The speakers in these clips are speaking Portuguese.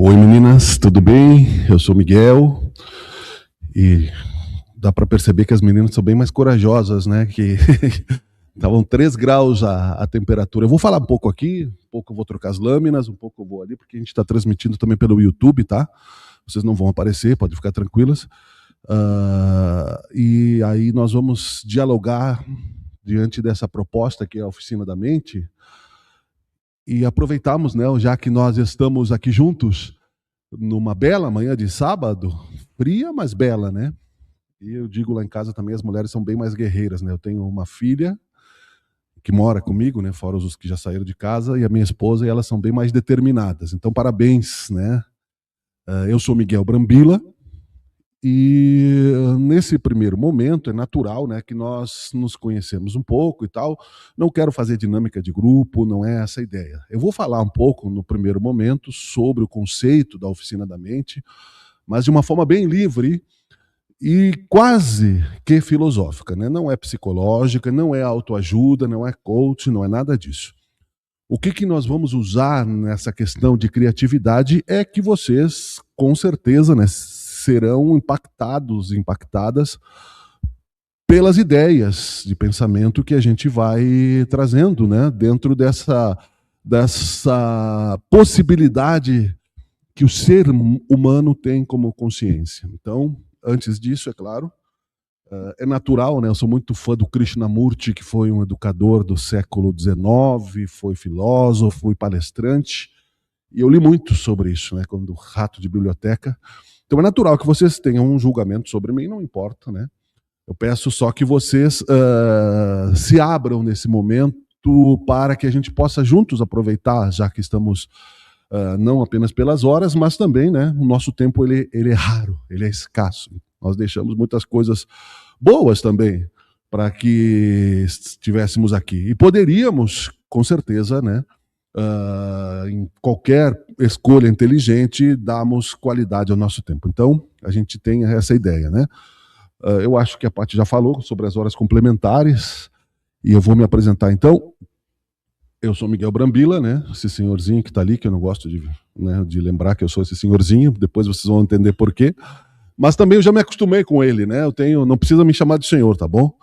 Oi meninas, tudo bem? Eu sou Miguel e dá para perceber que as meninas são bem mais corajosas, né? Que estavam 3 graus a temperatura. Eu vou falar um pouco aqui, um pouco eu vou trocar as lâminas, um pouco eu vou ali, porque a gente está transmitindo também pelo YouTube, tá? Vocês não vão aparecer, pode ficar tranquilas. E aí nós vamos dialogar diante dessa proposta que é a Oficina da Mente e aproveitarmos, né, já que nós estamos aqui juntos numa bela manhã de sábado, fria, mas bela, né? E eu digo lá em casa também, as mulheres são bem mais guerreiras, né? Eu tenho uma filha que mora comigo, né? Fora os que já saíram de casa, e a minha esposa, e elas são bem mais determinadas. Então, parabéns, né? Eu sou Miguel Brambila, e nesse primeiro momento é natural, né, que nós nos conhecemos um pouco e tal. Não quero fazer dinâmica de grupo, não é essa a ideia. Eu vou falar um pouco no primeiro momento sobre o conceito da Oficina da Mente, mas de uma forma bem livre e quase que filosófica, né? Não é psicológica, não é autoajuda, não é coach, não é nada disso. O que nós vamos usar nessa questão de criatividade é que vocês, com certeza, né, serão impactadas pelas ideias de pensamento que a gente vai trazendo, né, dentro dessa possibilidade que o ser humano tem como consciência. Então, antes disso, é claro, é natural, né? Eu sou muito fã do Krishnamurti, que foi um educador do século XIX, foi filósofo e palestrante, e eu li muito sobre isso, né? Quando rato de biblioteca. Então é natural que vocês tenham um julgamento sobre mim, não importa, né? Eu peço só que vocês se abram nesse momento para que a gente possa juntos aproveitar, já que estamos não apenas pelas horas, mas também, né? O nosso tempo ele é raro, ele é escasso. Nós deixamos muitas coisas boas também para que estivéssemos aqui. E poderíamos, com certeza, né? Em qualquer escolha inteligente, darmos qualidade ao nosso tempo. Então, a gente tem essa ideia, né? Eu acho que a Paty já falou sobre as horas complementares, e eu vou me apresentar então. Eu sou Miguel Brambila, né? Esse senhorzinho que está ali, que eu não gosto de lembrar que eu sou esse senhorzinho, depois vocês vão entender por quê. Mas também eu já me acostumei com ele, né? Não precisa me chamar de senhor, tá bom?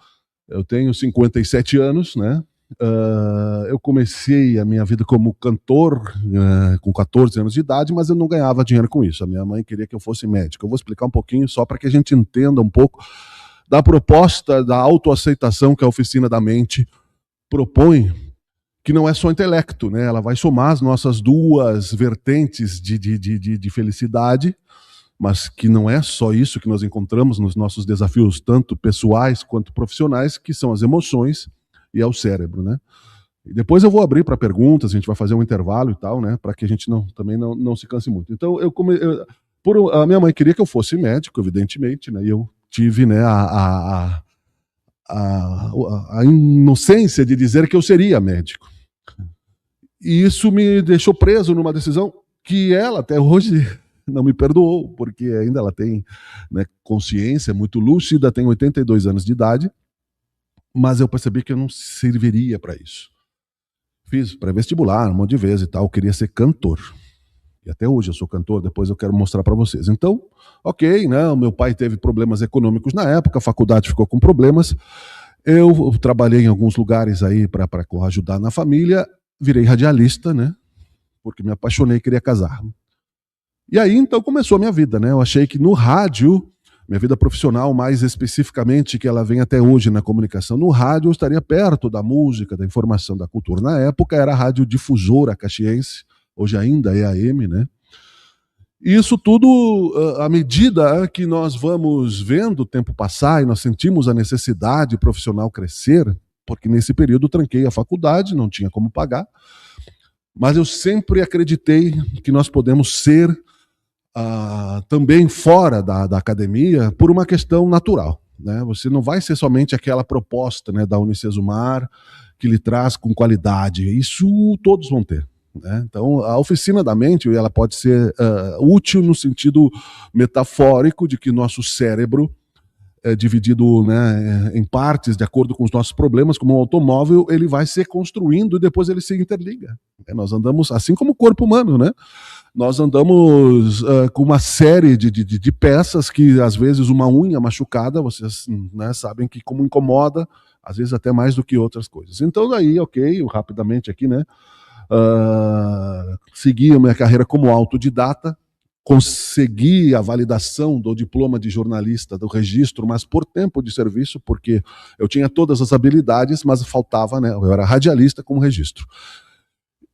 Eu tenho 57 anos, né? Eu comecei a minha vida como cantor com 14 anos de idade, mas eu não ganhava dinheiro com isso. A minha mãe queria que eu fosse médico. Eu vou explicar um pouquinho só para que a gente entenda um pouco da proposta da autoaceitação que a Oficina da Mente propõe, que não é só intelecto, né? Ela vai somar as nossas duas vertentes de felicidade, mas que não é só isso que nós encontramos nos nossos desafios, tanto pessoais quanto profissionais, que são as emoções e ao cérebro, né? E depois eu vou abrir para perguntas, a gente vai fazer um intervalo e tal, né? Para que a gente também não se canse muito. Então, a minha mãe queria que eu fosse médico, evidentemente, né? E eu tive, né, a inocência de dizer que eu seria médico. E isso me deixou preso numa decisão que ela, até hoje, não me perdoou, porque ainda ela tem, né, consciência muito lúcida, tem 82 anos de idade, mas eu percebi que eu não serviria para isso. Fiz pré-vestibular um monte de vezes e tal, eu queria ser cantor. E até hoje eu sou cantor, depois eu quero mostrar para vocês. Então, ok, né, o meu pai teve problemas econômicos na época, a faculdade ficou com problemas, eu trabalhei em alguns lugares aí para ajudar na família, virei radialista, né, porque me apaixonei e queria casar. E aí, então, começou a minha vida, né? Eu achei que no rádio, minha vida profissional, mais especificamente, que ela vem até hoje na comunicação, no rádio eu estaria perto da música, da informação, da cultura. Na época era a Rádio Difusora Caxiense, hoje ainda é a AM, né? E isso tudo, à medida que nós vamos vendo o tempo passar e nós sentimos a necessidade profissional crescer, porque nesse período eu tranquei a faculdade, não tinha como pagar, mas eu sempre acreditei que nós podemos ser também fora da academia por uma questão natural, né? Você não vai ser somente aquela proposta, né, da Unicesumar que lhe traz com qualidade. Isso todos vão ter, né? Então, a Oficina da Mente ela pode ser útil no sentido metafórico de que nosso cérebro dividido, né, em partes de acordo com os nossos problemas, como um automóvel, ele vai se construindo e depois ele se interliga. Nós andamos, assim como o corpo humano, né? Nós andamos com uma série de peças que, às vezes, uma unha machucada, vocês, né, sabem que como incomoda, às vezes até mais do que outras coisas. Então, daí, ok, eu rapidamente aqui, né, segui a minha carreira como autodidata, consegui a validação do diploma de jornalista, do registro, mas por tempo de serviço, porque eu tinha todas as habilidades, mas faltava, né, eu era radialista com registro.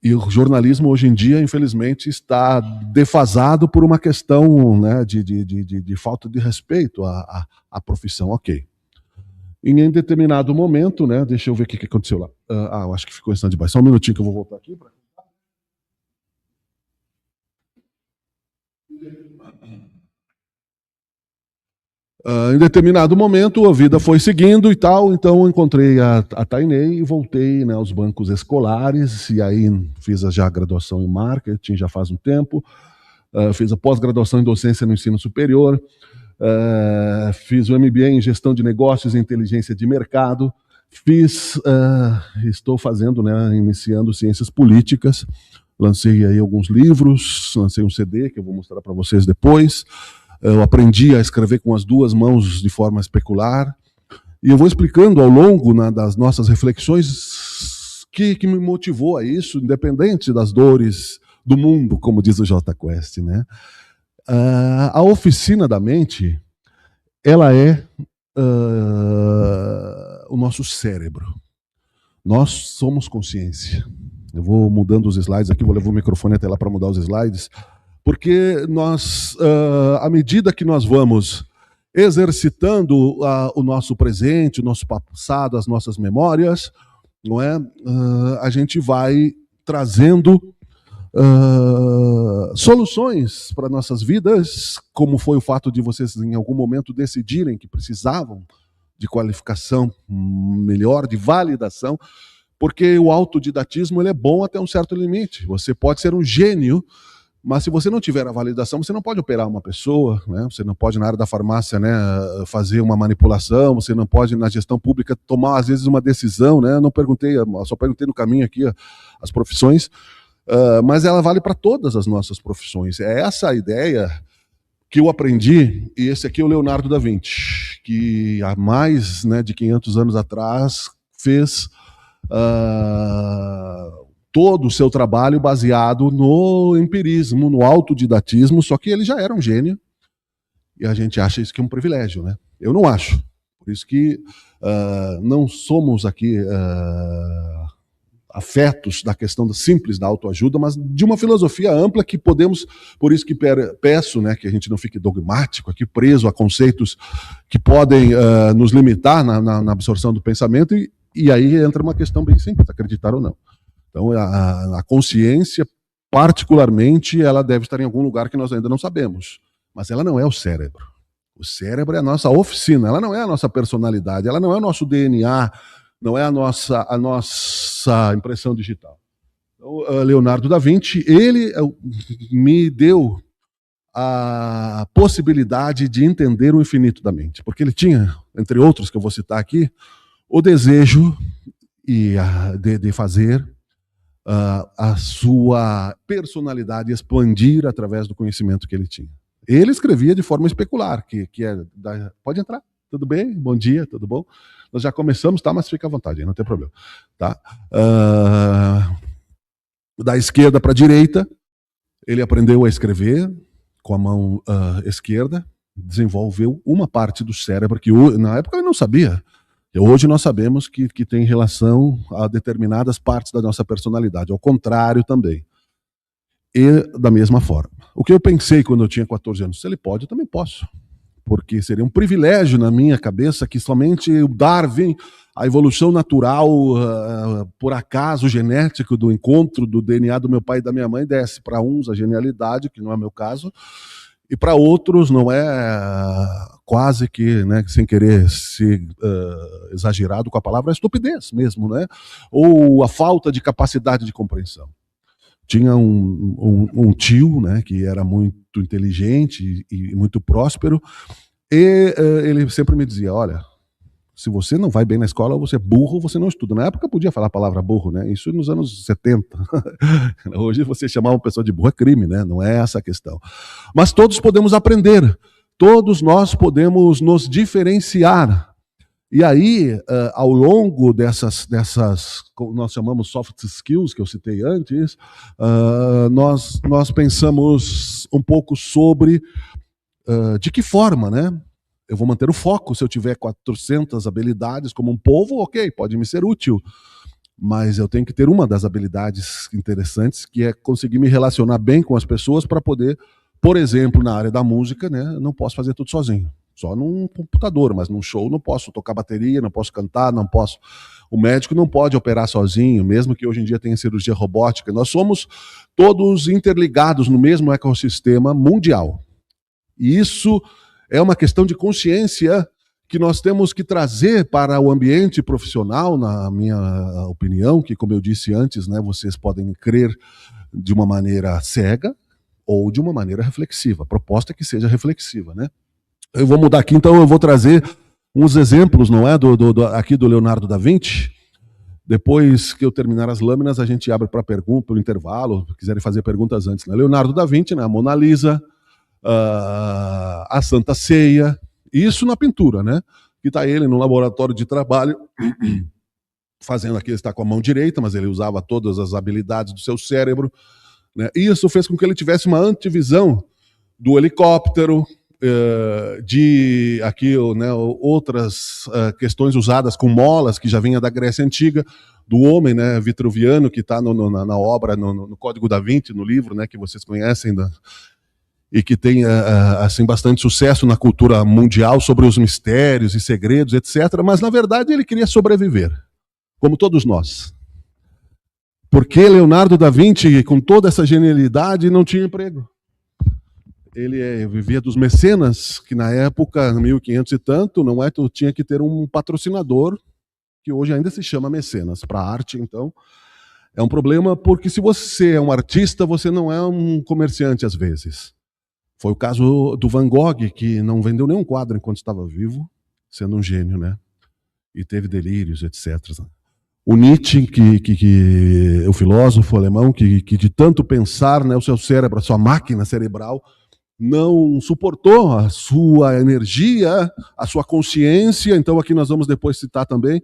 E o jornalismo hoje em dia, infelizmente, está defasado por uma questão, né, de falta de respeito à profissão. Ok. Em determinado momento, né, deixa eu ver o que aconteceu lá. Eu acho que ficou em stand-by. Só um minutinho que eu vou voltar aqui. Em determinado momento, a vida foi seguindo e tal, então eu encontrei a Tainei e voltei, né, aos bancos escolares, e aí fiz já a graduação em marketing, já faz um tempo, fiz a pós-graduação em docência no ensino superior, fiz o MBA em gestão de negócios e inteligência de mercado, estou fazendo, né, iniciando ciências políticas, lancei aí alguns livros, lancei um CD que eu vou mostrar para vocês depois. Eu aprendi a escrever com as duas mãos de forma especular. E eu vou explicando ao longo, né, das nossas reflexões que me motivou a isso, independente das dores do mundo, como diz o J Quest, né? A oficina da mente, ela é o nosso cérebro. Nós somos consciência. Eu vou mudando os slides aqui, vou levar o microfone até lá para mudar os slides, porque nós, à medida que nós vamos exercitando o nosso presente, o nosso passado, as nossas memórias, não é? A gente vai trazendo soluções para nossas vidas, como foi o fato de vocês em algum momento decidirem que precisavam de qualificação melhor, de validação, porque o autodidatismo ele é bom até um certo limite. Você pode ser um gênio, mas se você não tiver a validação, você não pode operar uma pessoa, né? Você não pode, na área da farmácia, né, fazer uma manipulação, você não pode, na gestão pública, tomar, às vezes, uma decisão, né? Eu não perguntei, só perguntei no caminho aqui as profissões, mas ela vale para todas as nossas profissões. É essa a ideia que eu aprendi, e esse aqui é o Leonardo da Vinci, que há mais, né, de 500 anos atrás fez todo o seu trabalho baseado no empirismo, no autodidatismo, só que ele já era um gênio, e a gente acha isso que é um privilégio, né? Eu não acho. Por isso que não somos aqui afetos da questão simples da autoajuda, mas de uma filosofia ampla que podemos, por isso que peço, né, que a gente não fique dogmático aqui, preso a conceitos que podem nos limitar na absorção do pensamento, e aí entra uma questão bem simples, acreditar ou não. Então, a consciência, particularmente, ela deve estar em algum lugar que nós ainda não sabemos. Mas ela não é o cérebro. O cérebro é a nossa oficina, ela não é a nossa personalidade, ela não é o nosso DNA, não é a nossa impressão digital. Então, Leonardo da Vinci, ele me deu a possibilidade de entender o infinito da mente. Porque ele tinha, entre outros que eu vou citar aqui, o desejo de fazer a sua personalidade expandir através do conhecimento que ele tinha. Ele escrevia de forma especular, pode entrar, tudo bem? Bom dia, tudo bom? Nós já começamos, tá? Mas fica à vontade, não tem problema. Tá? Da esquerda para a direita, ele aprendeu a escrever com a mão esquerda, desenvolveu uma parte do cérebro que na época ele não sabia. Hoje nós sabemos que tem relação a determinadas partes da nossa personalidade, ao contrário também. E da mesma forma. O que eu pensei quando eu tinha 14 anos? Se ele pode, eu também posso. Porque seria um privilégio na minha cabeça que somente o Darwin, a evolução natural, por acaso genético do encontro do DNA do meu pai e da minha mãe, desse para uns a genialidade, que não é meu caso, e para outros não é quase que, né, sem querer ser exagerado com a palavra, é estupidez mesmo, né? Ou a falta de capacidade de compreensão. Tinha um tio, né, que era muito inteligente e muito próspero. E ele sempre me dizia, olha, se você não vai bem na escola, você é burro, você não estuda. Na época podia falar a palavra burro, né? Isso nos anos 70. Hoje você chamar uma pessoa de burro é crime, né? Não é essa a questão. Mas todos podemos aprender. Todos nós podemos nos diferenciar. E aí, ao longo dessas, como nós chamamos soft skills, que eu citei antes, nós pensamos um pouco sobre de que forma, né? Eu vou manter o foco. Se eu tiver 400 habilidades como um povo, ok, pode me ser útil. Mas eu tenho que ter uma das habilidades interessantes, que é conseguir me relacionar bem com as pessoas para poder, por exemplo, na área da música, né? Não posso fazer tudo sozinho. Só num computador, mas num show não posso tocar bateria, não posso cantar, não posso. O médico não pode operar sozinho, mesmo que hoje em dia tenha cirurgia robótica. Nós somos todos interligados no mesmo ecossistema mundial. E isso é uma questão de consciência que nós temos que trazer para o ambiente profissional, na minha opinião, que, como eu disse antes, né, vocês podem crer de uma maneira cega ou de uma maneira reflexiva. A proposta é que seja reflexiva, né? Eu vou mudar aqui, então eu vou trazer uns exemplos, não é, aqui do Leonardo da Vinci. Depois que eu terminar as lâminas, a gente abre para pergunta, pelo intervalo, se quiserem fazer perguntas antes. Né? Leonardo da Vinci, né, a Mona Lisa, a Santa Ceia, isso na pintura, né? Que está ele no laboratório de trabalho, fazendo aqui, ele está com a mão direita, mas ele usava todas as habilidades do seu cérebro. Né? Isso fez com que ele tivesse uma antevisão do helicóptero, de aqui, né, outras questões usadas com molas, que já vinha da Grécia Antiga, do homem, né, vitruviano, que está na obra, no Código da Vinci, no livro, né, que vocês conhecem, e que tem assim, bastante sucesso na cultura mundial sobre os mistérios e segredos, etc. Mas, na verdade, ele queria sobreviver, como todos nós. Porque Leonardo da Vinci, com toda essa genialidade, não tinha emprego. Ele vivia dos mecenas, que na época, 1500 e tanto, não é? Tu tinha que ter um patrocinador, que hoje ainda se chama mecenas, para a arte, então. É um problema, porque se você é um artista, você não é um comerciante, às vezes. Foi o caso do Van Gogh, que não vendeu nenhum quadro enquanto estava vivo, sendo um gênio, né? E teve delírios, etc. O Nietzsche, que o filósofo alemão, que de tanto pensar, né, o seu cérebro, a sua máquina cerebral, não suportou a sua energia, a sua consciência. Então aqui nós vamos depois citar também,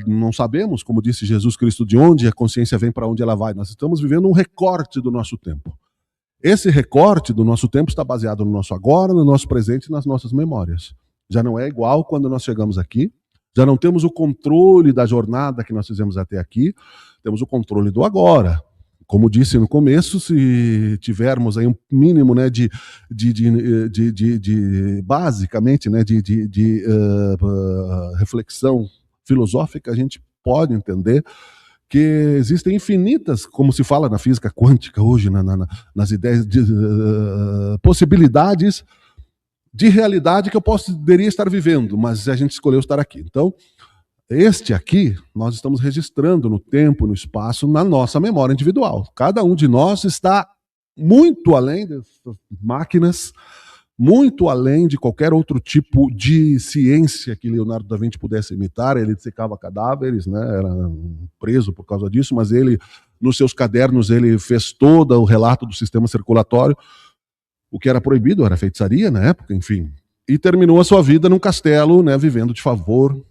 não sabemos, como disse Jesus Cristo, de onde a consciência vem, para onde ela vai. Nós estamos vivendo um recorte do nosso tempo. Esse recorte do nosso tempo está baseado no nosso agora, no nosso presente e nas nossas memórias. Já não é igual quando nós chegamos aqui, já não temos o controle da jornada que nós fizemos até aqui, temos o controle do agora. Como disse no começo, se tivermos aí um mínimo, né, basicamente, né, reflexão filosófica, a gente pode entender que existem infinitas, como se fala na física quântica hoje, nas ideias de possibilidades de realidade que eu poderia estar vivendo, mas a gente escolheu estar aqui. Então, este aqui, nós estamos registrando no tempo, no espaço, na nossa memória individual. Cada um de nós está muito além dessas máquinas, muito além de qualquer outro tipo de ciência que Leonardo da Vinci pudesse imitar. Ele dissecava cadáveres, né? Era preso por causa disso, mas ele, nos seus cadernos, ele fez todo o relato do sistema circulatório. O que era proibido era feitiçaria na época, enfim. E terminou a sua vida num castelo, né, vivendo de favor,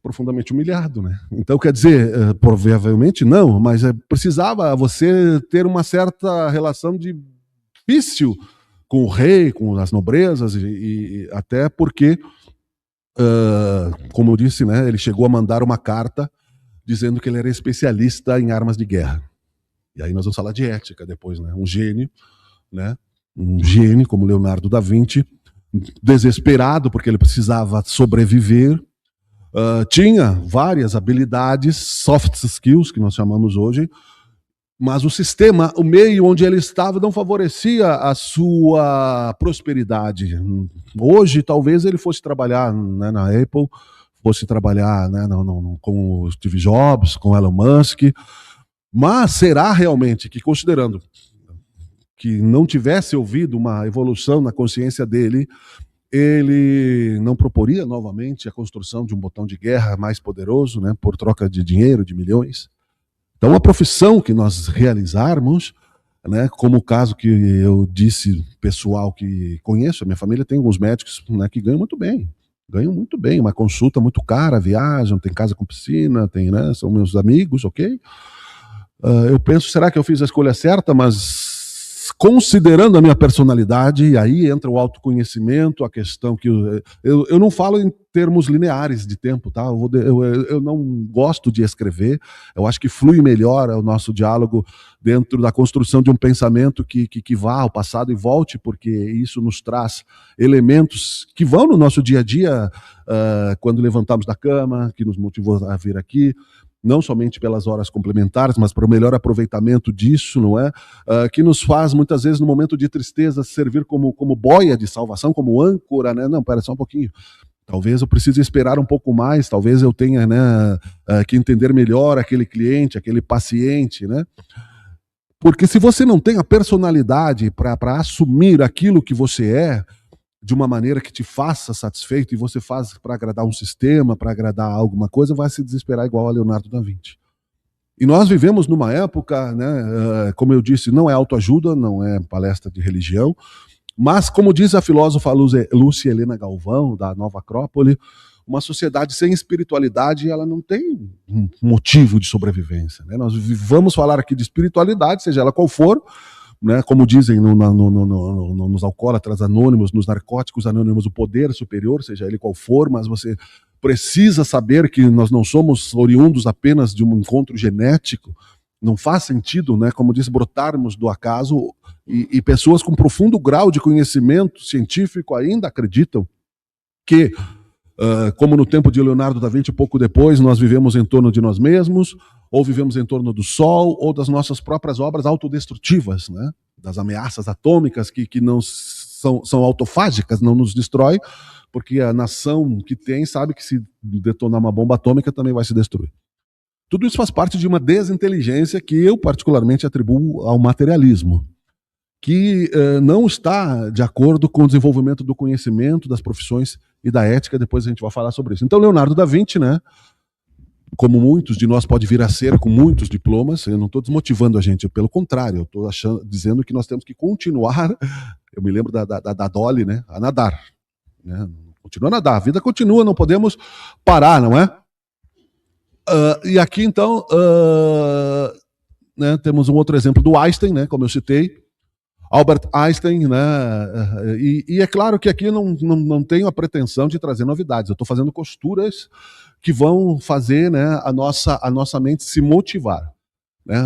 profundamente humilhado, né? Então, quer dizer, provavelmente não, mas precisava você ter uma certa relação difícil com o rei, com as nobrezas, e até porque, como eu disse, né, ele chegou a mandar uma carta dizendo que ele era especialista em armas de guerra. E aí nós vamos falar de ética depois, né? Um gênio, né? Um gênio como Leonardo da Vinci, desesperado porque ele precisava sobreviver, tinha várias habilidades, soft skills, que nós chamamos hoje, mas o sistema, o meio onde ele estava, não favorecia a sua prosperidade. Hoje, talvez ele fosse trabalhar, né, na Apple, fosse trabalhar, né, com o Steve Jobs, com Elon Musk, mas será realmente que, considerando que não tivesse ouvido uma evolução na consciência dele, ele não proporia novamente a construção de um botão de guerra mais poderoso, né, por troca de dinheiro, de milhões. Então, a profissão que nós realizarmos, né, como o caso que eu disse, pessoal que conheço, a minha família tem alguns médicos, né, que ganham muito bem, uma consulta muito cara, viajam, tem casa com piscina, tem, né, são meus amigos, ok? Eu penso, será que eu fiz a escolha certa? Mas considerando a minha personalidade, e aí entra o autoconhecimento, a questão que eu não falo em termos lineares de tempo, tá? Eu não gosto de escrever, eu acho que flui melhor o nosso diálogo dentro da construção de um pensamento que vá ao passado e volte, porque isso nos traz elementos que vão no nosso dia a dia, quando levantamos da cama, que nos motivou a vir aqui, não somente pelas horas complementares, mas para o melhor aproveitamento disso, não é? Que nos faz, muitas vezes, no momento de tristeza, servir como boia de salvação, como âncora, né? Não, pera só um pouquinho. Talvez eu precise esperar um pouco mais, talvez eu tenha, né, que entender melhor aquele cliente, aquele paciente, né? Porque se você não tem a personalidade para assumir aquilo que você é, de uma maneira que te faça satisfeito, e você faz para agradar um sistema, para agradar alguma coisa, vai se desesperar igual a Leonardo da Vinci. E nós vivemos numa época, né, como eu disse, não é autoajuda, não é palestra de religião, mas, como diz a filósofa Lúcia Helena Galvão, da Nova Acrópole, uma sociedade sem espiritualidade, ela não tem um motivo de sobrevivência. Né? Nós vamos falar aqui de espiritualidade, seja ela qual for, né, como dizem nos alcoólatras anônimos, nos narcóticos anônimos, o poder superior, seja ele qual for, mas você precisa saber que nós não somos oriundos apenas de um encontro genético. Não faz sentido, né, como diz, brotarmos do acaso, e pessoas com profundo grau de conhecimento científico ainda acreditam que, como no tempo de Leonardo da Vinci, pouco depois, nós vivemos em torno de nós mesmos, ou vivemos em torno do Sol, ou das nossas próprias obras autodestrutivas, né? Das ameaças atômicas que não são autofágicas, não nos destrói, porque a nação que tem sabe que se detonar uma bomba atômica também vai se destruir. Tudo isso faz parte de uma desinteligência que eu particularmente atribuo ao materialismo, que não está de acordo com o desenvolvimento do conhecimento, das profissões e da ética. Depois a gente vai falar sobre isso. Então, Leonardo da Vinci, né, como muitos de nós pode vir a ser, com muitos diplomas, eu não estou desmotivando a gente, pelo contrário, eu estou dizendo que nós temos que continuar, eu me lembro da Dolly, né, a nadar. Né, continua a nadar, a vida continua, não podemos parar, não é? E aqui, então, né, temos um outro exemplo do Einstein, né, como eu citei, Albert Einstein, né? E é claro que aqui eu não tenho a pretensão de trazer novidades. Eu estou fazendo costuras que vão fazer, né, a nossa mente se motivar. Né?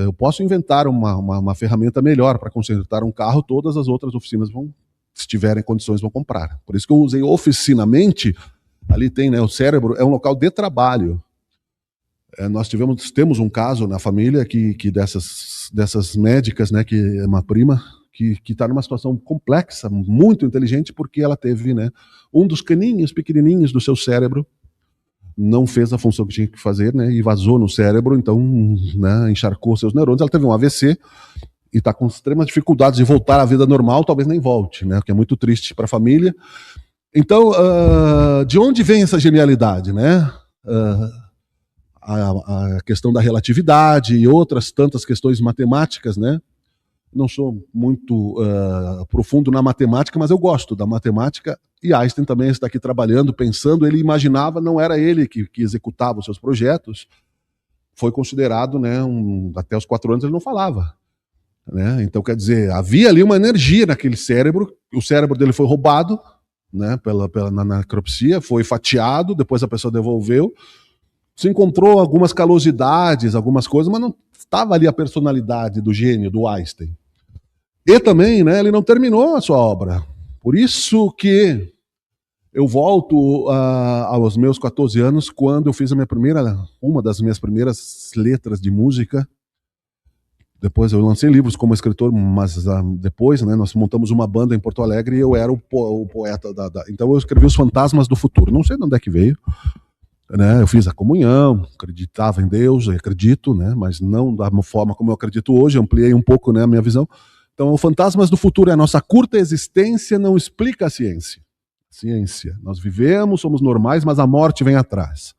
Eu posso inventar uma ferramenta melhor para consertar um carro, todas as outras oficinas vão, se tiverem condições, vão comprar. Por isso que eu usei oficinamente. Ali tem, né, o cérebro é um local de trabalho. Nós temos um caso na família que dessas médicas, né, que é uma prima, que está numa situação complexa, muito inteligente, porque ela teve, né, um dos caninhos pequenininhos do seu cérebro não fez a função que tinha que fazer, né, e vazou no cérebro, então, né, encharcou seus neurônios. Ela teve um AVC e está com extremas dificuldades de voltar à vida normal, talvez nem volte, né, o que é muito triste para a família. Então, de onde vem essa genialidade, né? A questão da relatividade e outras tantas questões matemáticas, né? Não sou muito profundo na matemática, mas eu gosto da matemática, e Einstein também está aqui trabalhando, pensando, ele imaginava, não era ele que executava os seus projetos, foi considerado, né, até os 4 anos ele não falava. Né? Então, quer dizer, havia ali uma energia naquele cérebro, o cérebro dele foi roubado, né, na necropsia, foi fatiado, depois a pessoa devolveu, se encontrou algumas calosidades, algumas coisas, mas não estava ali a personalidade do gênio, do Einstein. E também, né, ele não terminou a sua obra. Por isso que eu volto aos meus 14 anos, quando eu fiz uma das minhas primeiras letras de música. Depois eu lancei livros como escritor, mas depois, né, nós montamos uma banda em Porto Alegre e eu era o poeta Então eu escrevi Os Fantasmas do Futuro. Não sei de onde é que veio. Né, eu fiz a comunhão, acreditava em Deus, acredito, né, mas não da forma como eu acredito hoje, ampliei um pouco, né, a minha visão, Então, o Fantasmas do Futuro é a nossa curta existência não explica a ciência. Ciência. Nós vivemos, somos normais, mas a morte vem atrás.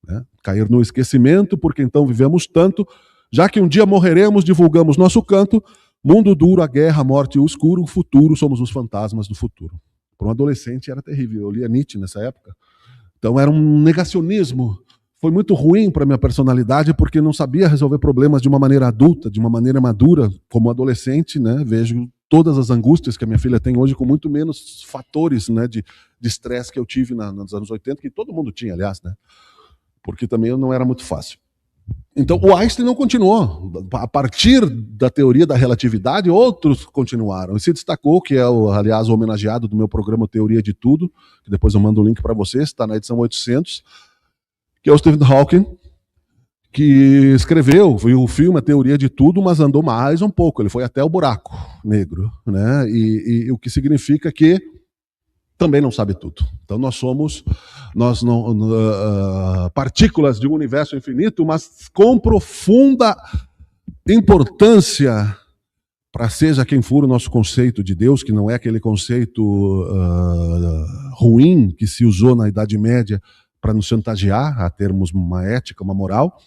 Né? Cair no esquecimento, porque então vivemos tanto, já que um dia morreremos, divulgamos nosso canto, mundo duro, a guerra, a morte e o escuro, o futuro, somos os fantasmas do futuro. Para um adolescente era terrível, eu lia Nietzsche nessa época. Então era um negacionismo. Foi muito ruim para a minha personalidade, porque não sabia resolver problemas de uma maneira adulta, de uma maneira madura. Como adolescente, né, vejo todas as angústias que a minha filha tem hoje com muito menos fatores, né, de estresse que eu tive nos anos 80, que todo mundo tinha, aliás, né, porque também não era muito fácil. Então, o Einstein não continuou. A partir da teoria da relatividade, outros continuaram. E se destacou, que é, aliás, o homenageado do meu programa Teoria de Tudo, que depois eu mando o link para vocês, está na edição 800, que é o Stephen Hawking, que escreveu, viu o filme A Teoria de Tudo, mas andou mais um pouco, ele foi até o buraco negro, né? E o que significa que também não sabe tudo. Então nós somos partículas de um universo infinito, mas com profunda importância para seja quem for o nosso conceito de Deus, que não é aquele conceito ruim que se usou na Idade Média para nos chantagear a termos uma ética, uma moral,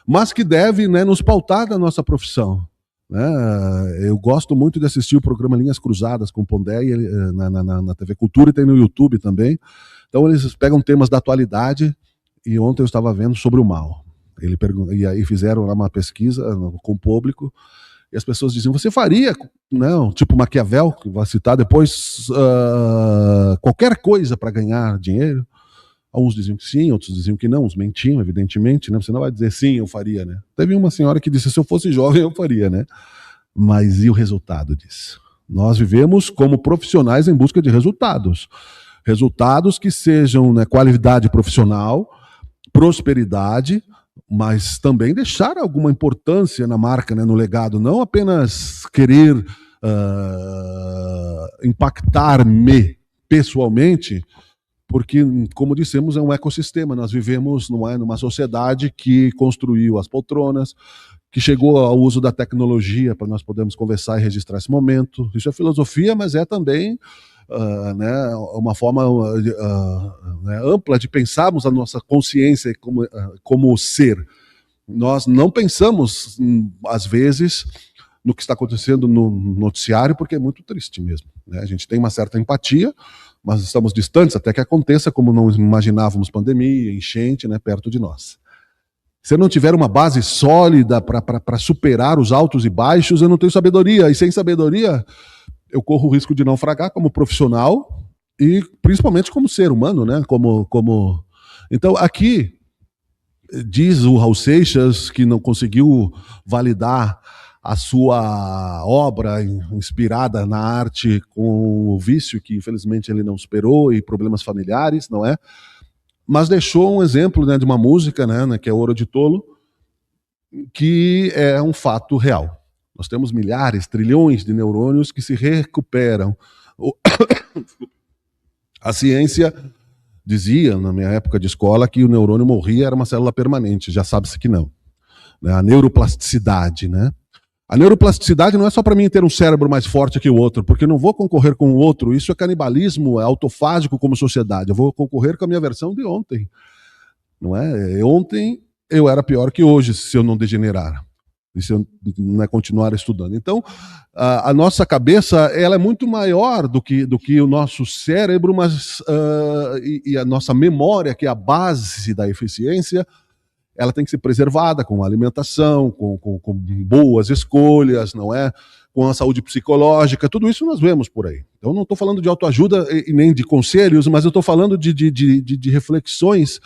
mas que deve, né, nos pautar da nossa profissão. Né? Eu gosto muito de assistir o programa Linhas Cruzadas com o Pondé na TV Cultura e tem no YouTube também. Então eles pegam temas da atualidade e ontem eu estava vendo sobre o mal. E aí fizeram lá uma pesquisa com o público e as pessoas diziam, você faria, não, tipo Maquiavel, que vai citar depois, qualquer coisa para ganhar dinheiro? Uns diziam que sim, outros diziam que não, uns mentiam, evidentemente, né? Você não vai dizer sim, eu faria, né? Teve uma senhora que disse, se eu fosse jovem, eu faria, né? Mas e o resultado disso? Nós vivemos como profissionais em busca de resultados. Resultados que sejam, né, qualidade profissional, prosperidade, mas também deixar alguma importância na marca, né, no legado. Não apenas querer impactar-me pessoalmente, porque, como dissemos, é um ecossistema. Nós vivemos numa sociedade que construiu as poltronas, que chegou ao uso da tecnologia para nós podermos conversar e registrar esse momento. Isso é filosofia, mas é também né, uma forma né, ampla de pensarmos a nossa consciência como ser. Nós não pensamos, às vezes, no que está acontecendo no noticiário, porque é muito triste mesmo. Né? A gente tem uma certa empatia, mas estamos distantes até que aconteça, como não imaginávamos pandemia, enchente, né, perto de nós. Se eu não tiver uma base sólida para superar os altos e baixos, eu não tenho sabedoria. E sem sabedoria, eu corro o risco de naufragar como profissional e principalmente como ser humano, né? Então, aqui, diz o Raul Seixas que não conseguiu validar a sua obra inspirada na arte com o vício, que infelizmente ele não superou, e problemas familiares, não é? Mas deixou um exemplo, né, de uma música, né, que é Ouro de Tolo, que é um fato real. Nós temos milhares, trilhões de neurônios que se recuperam. A ciência dizia, na minha época de escola, que o neurônio morria, era uma célula permanente, já sabe-se que não. A neuroplasticidade, né? A neuroplasticidade não é só para mim ter um cérebro mais forte que o outro, porque eu não vou concorrer com o outro. Isso é canibalismo, é autofágico como sociedade. Eu vou concorrer com a minha versão de ontem. Não é? Ontem eu era pior que hoje, se eu não degenerar. E se eu não continuar estudando. Então, a nossa cabeça ela é muito maior do que o nosso cérebro, mas e a nossa memória, que é a base da eficiência, ela tem que ser preservada com alimentação, com boas escolhas, não é? Com a saúde psicológica, tudo isso nós vemos por aí. Então, não estou falando de autoajuda e nem de conselhos, mas eu estou falando de reflexões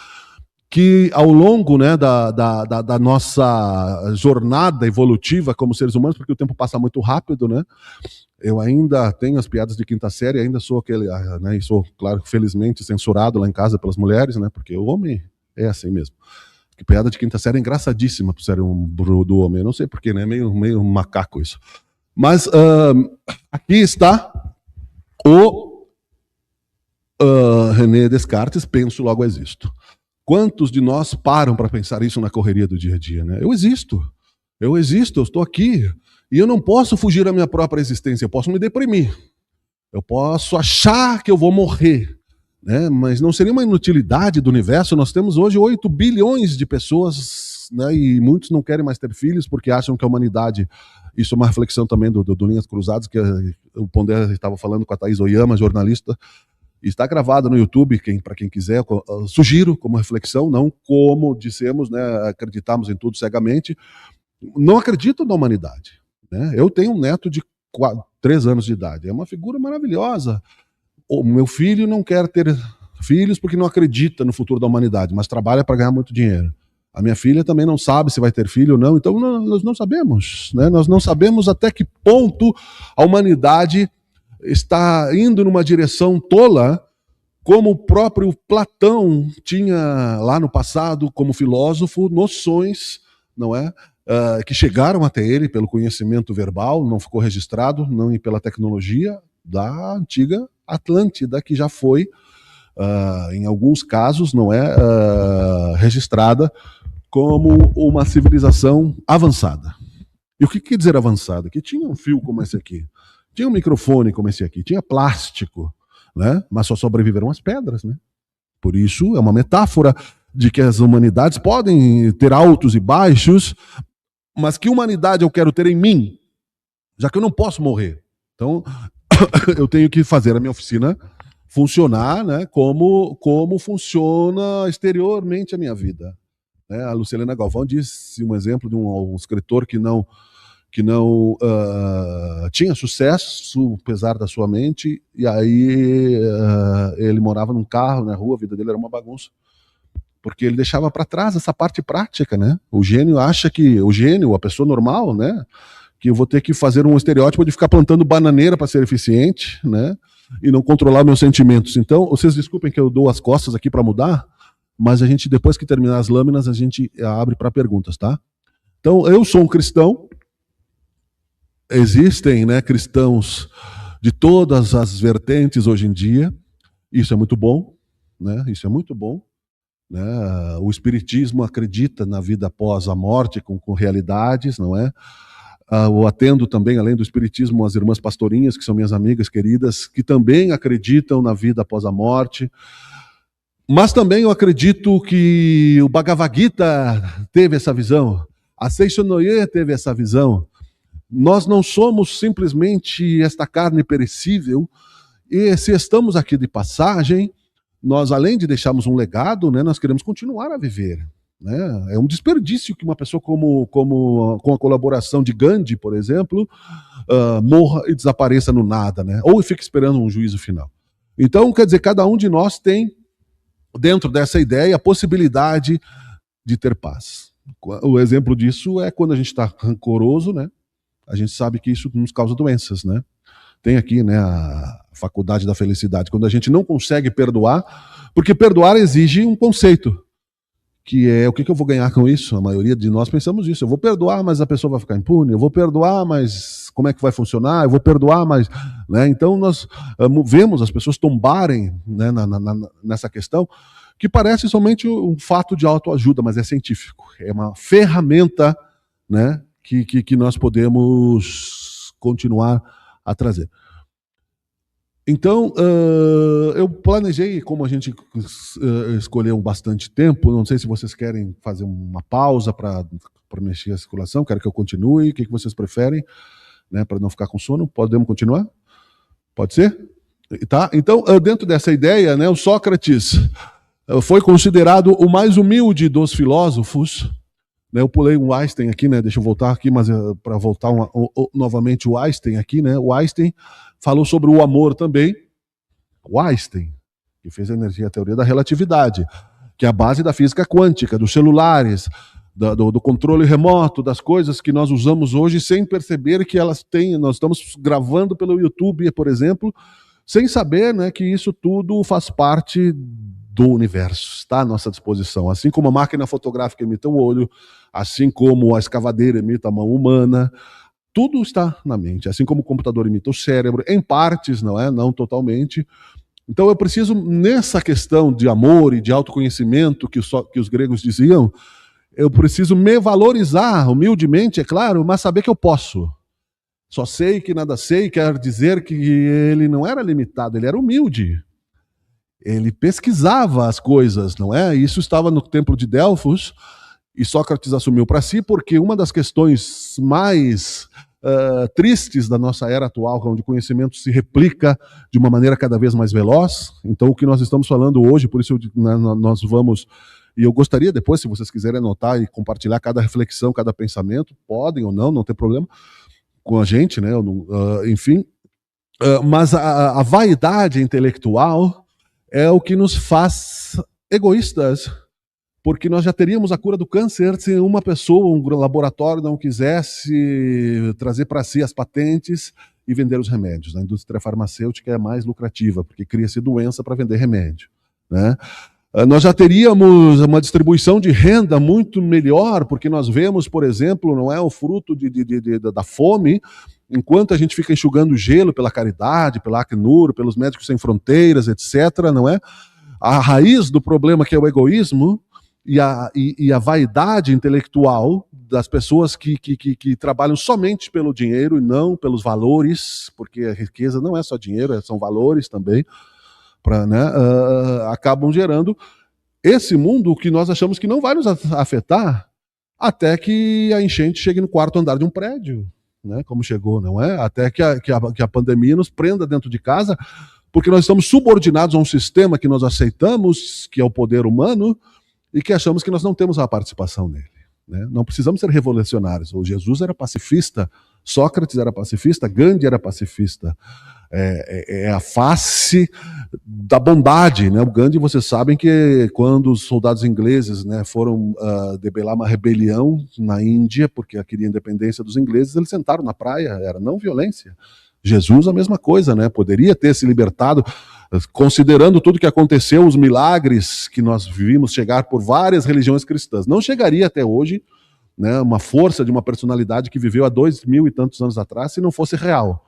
que, ao longo, né, da nossa jornada evolutiva como seres humanos, porque o tempo passa muito rápido, né? Eu ainda tenho as piadas de quinta série, ainda sou aquele, né, e sou, claro, felizmente censurado lá em casa pelas mulheres, né? Porque o homem é assim mesmo. Que piada de quinta série é engraçadíssima pro cérebro do homem. Eu não sei porquê, né? Meio macaco isso. Mas aqui está o René Descartes, penso, logo existo. Quantos de nós param para pensar isso na correria do dia a dia, né? Eu existo, eu estou aqui. E eu não posso fugir da minha própria existência, eu posso me deprimir. Eu posso achar que eu vou morrer, né? Mas não seria uma inutilidade do universo. Nós temos hoje 8 bilhões de pessoas, né? E muitos não querem mais ter filhos porque acham que a humanidade... Isso é uma reflexão também do Linhas Cruzadas, que o Pondé estava falando com a Thaís Oyama, jornalista. Está gravado no YouTube, para quem quiser. Sugiro como reflexão, não como dissemos, né? Acreditamos em tudo cegamente. Não acredito na humanidade, né? Eu tenho um neto de 3 anos de idade. É uma figura maravilhosa. O meu filho não quer ter filhos porque não acredita no futuro da humanidade, mas trabalha para ganhar muito dinheiro. A minha filha também não sabe se vai ter filho ou não, então nós não sabemos, né? Nós não sabemos até que ponto a humanidade está indo numa direção tola, como o próprio Platão tinha lá no passado, como filósofo, noções, não é? Que chegaram até ele pelo conhecimento verbal, não ficou registrado, não pela tecnologia da antiga Atlântida, que já foi, em alguns casos, não é registrada como uma civilização avançada. E o que quer dizer avançada? Que tinha um fio como esse aqui, tinha um microfone como esse aqui, tinha plástico, né? Mas só sobreviveram as pedras, né? Por isso é uma metáfora de que as humanidades podem ter altos e baixos, mas que humanidade eu quero ter em mim, já que eu não posso morrer. Então, eu tenho que fazer a minha oficina funcionar, né, como funciona exteriormente a minha vida. A Lucilena Galvão disse um exemplo de um escritor que não tinha sucesso, apesar da sua mente, e aí ele morava num carro na rua, a vida dele era uma bagunça, porque ele deixava para trás essa parte prática, né? O gênio acha que, a pessoa normal, né, que eu vou ter que fazer um estereótipo de ficar plantando bananeira para ser eficiente, né, e não controlar meus sentimentos. Então, vocês desculpem que eu dou as costas aqui para mudar, mas a gente, depois que terminar as lâminas, a gente abre para perguntas, tá? Então, eu sou um cristão. Existem, né, cristãos de todas as vertentes hoje em dia. Isso é muito bom, né? Isso é muito bom, né? O espiritismo acredita na vida após a morte com realidades, não é? Eu atendo também, além do espiritismo, as irmãs pastorinhas, que são minhas amigas queridas, que também acreditam na vida após a morte. Mas também eu acredito que o Bhagavad Gita teve essa visão, a Seishonoye teve essa visão. Nós não somos simplesmente esta carne perecível, e se estamos aqui de passagem, nós, além de deixarmos um legado, né, nós queremos continuar a viver. Né? É um desperdício que uma pessoa com a colaboração de Gandhi, por exemplo, morra e desapareça no nada, né? Ou fique esperando um juízo final. Então, quer dizer, cada um de nós tem, dentro dessa ideia, a possibilidade de ter paz. O exemplo disso é quando a gente está rancoroso, né? A gente sabe que isso nos causa doenças, né? Tem aqui, né, a faculdade da felicidade. Quando a gente não consegue perdoar, porque perdoar exige um conceito, que é o que eu vou ganhar com isso? A maioria de nós pensamos isso. Eu vou perdoar, mas a pessoa vai ficar impune. Eu vou perdoar, mas como é que vai funcionar? Eu vou perdoar, mas... Né? Então nós vemos as pessoas tombarem, né, nessa questão, que parece somente um fato de autoajuda, mas é científico. É uma ferramenta, né, que nós podemos continuar a trazer. Então, eu planejei, como a gente escolheu bastante tempo, não sei se vocês querem fazer uma pausa para mexer a circulação, querem que eu continue, o que vocês preferem, né, para não ficar com sono? Podemos continuar? Pode ser? Tá? Então, dentro dessa ideia, né, o Sócrates foi considerado o mais humilde dos filósofos. Eu pulei um Einstein aqui, né? Deixa eu voltar aqui, mas para voltar novamente o Einstein aqui, né? O Einstein falou sobre o amor também. O Einstein, que fez a teoria da relatividade, que é a base da física quântica, dos celulares, do controle remoto, das coisas que nós usamos hoje sem perceber que elas têm. Nós estamos gravando pelo YouTube, por exemplo, sem saber, né, que isso tudo faz parte do universo, está à nossa disposição. Assim como a máquina fotográfica imita o olho, assim como a escavadeira imita a mão humana, tudo está na mente. Assim como o computador imita o cérebro, em partes, não é? Não totalmente. Então eu preciso, nessa questão de amor e de autoconhecimento que os gregos diziam, eu preciso me valorizar, humildemente, é claro, mas saber que eu posso. Só sei que nada sei quer dizer que ele não era limitado, ele era humilde. Ele pesquisava as coisas, não é? Isso estava no templo de Delfos, e Sócrates assumiu para si, porque uma das questões mais tristes da nossa era atual, onde o conhecimento se replica de uma maneira cada vez mais veloz. Então, o que nós estamos falando hoje, por isso nós vamos... E eu gostaria depois, se vocês quiserem anotar e compartilhar cada reflexão, cada pensamento, podem ou não tem problema com a gente, né? Enfim. Mas a vaidade intelectual é o que nos faz egoístas, porque nós já teríamos a cura do câncer se uma pessoa, um laboratório não quisesse trazer para si as patentes e vender os remédios. A indústria farmacêutica é mais lucrativa, porque cria-se doença para vender remédio, né? Nós já teríamos uma distribuição de renda muito melhor, porque nós vemos, por exemplo, não é o fruto da fome, enquanto a gente fica enxugando gelo pela caridade, pela Acnur, pelos Médicos Sem Fronteiras, etc., não é? A raiz do problema, que é o egoísmo e a vaidade intelectual das pessoas que trabalham somente pelo dinheiro e não pelos valores, porque a riqueza não é só dinheiro, são valores também, acabam gerando esse mundo que nós achamos que não vai nos afetar até que a enchente chegue no quarto andar de um prédio, né? Como chegou, não é? Até que a pandemia nos prenda dentro de casa, porque nós estamos subordinados a um sistema que nós aceitamos, que é o poder humano, e que achamos que nós não temos a participação nele, né? Não precisamos ser revolucionários. O Jesus era pacifista, Sócrates era pacifista, Gandhi era pacifista. É a face da bondade, né? O Gandhi, vocês sabem que quando os soldados ingleses, né, foram debelar uma rebelião na Índia, porque queria a independência dos ingleses, eles sentaram na praia, era não violência. Jesus, a mesma coisa, né? Poderia ter se libertado, considerando tudo que aconteceu, os milagres que nós vimos chegar por várias religiões cristãs. Não chegaria até hoje, né, uma força de uma personalidade que viveu há 2000 e tantos anos atrás, se não fosse real,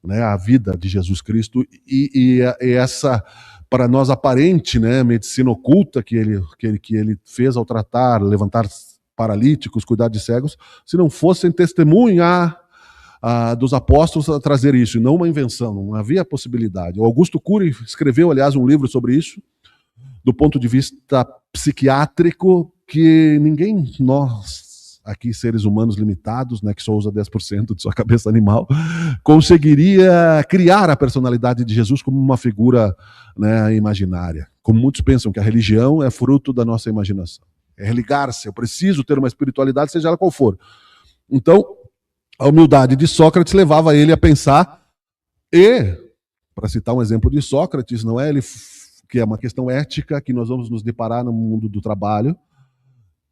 né, a vida de Jesus Cristo e essa, para nós, aparente, né, medicina oculta que ele fez ao tratar, levantar paralíticos, cuidar de cegos, se não fossem testemunhar dos apóstolos a trazer isso, e não uma invenção, não havia possibilidade. O Augusto Cury escreveu, aliás, um livro sobre isso, do ponto de vista psiquiátrico, que ninguém, nós aqui, seres humanos limitados, né, que só usa 10% de sua cabeça animal, conseguiria criar a personalidade de Jesus como uma figura, né, imaginária. Como muitos pensam que a religião é fruto da nossa imaginação. É religar-se, eu preciso ter uma espiritualidade, seja ela qual for. Então, a humildade de Sócrates levava ele a pensar, e, para citar um exemplo de Sócrates, não é ele, que é uma questão ética que nós vamos nos deparar no mundo do trabalho,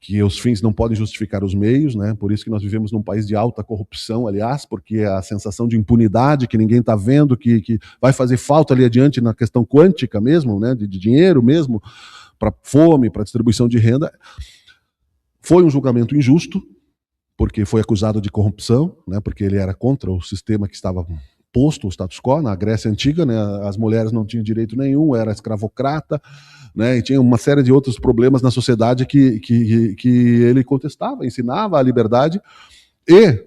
que os fins não podem justificar os meios, né? Por isso que nós vivemos num país de alta corrupção, aliás, porque a sensação de impunidade que ninguém está vendo, que vai fazer falta ali adiante na questão quântica mesmo, né? De dinheiro mesmo, para fome, para distribuição de renda. Foi um julgamento injusto, porque foi acusado de corrupção, né? Porque ele era contra o sistema que estava posto, o status quo, na Grécia Antiga, né? As mulheres não tinham direito nenhum, era escravocrata, né? E tinha uma série de outros problemas na sociedade que ele contestava, ensinava a liberdade. E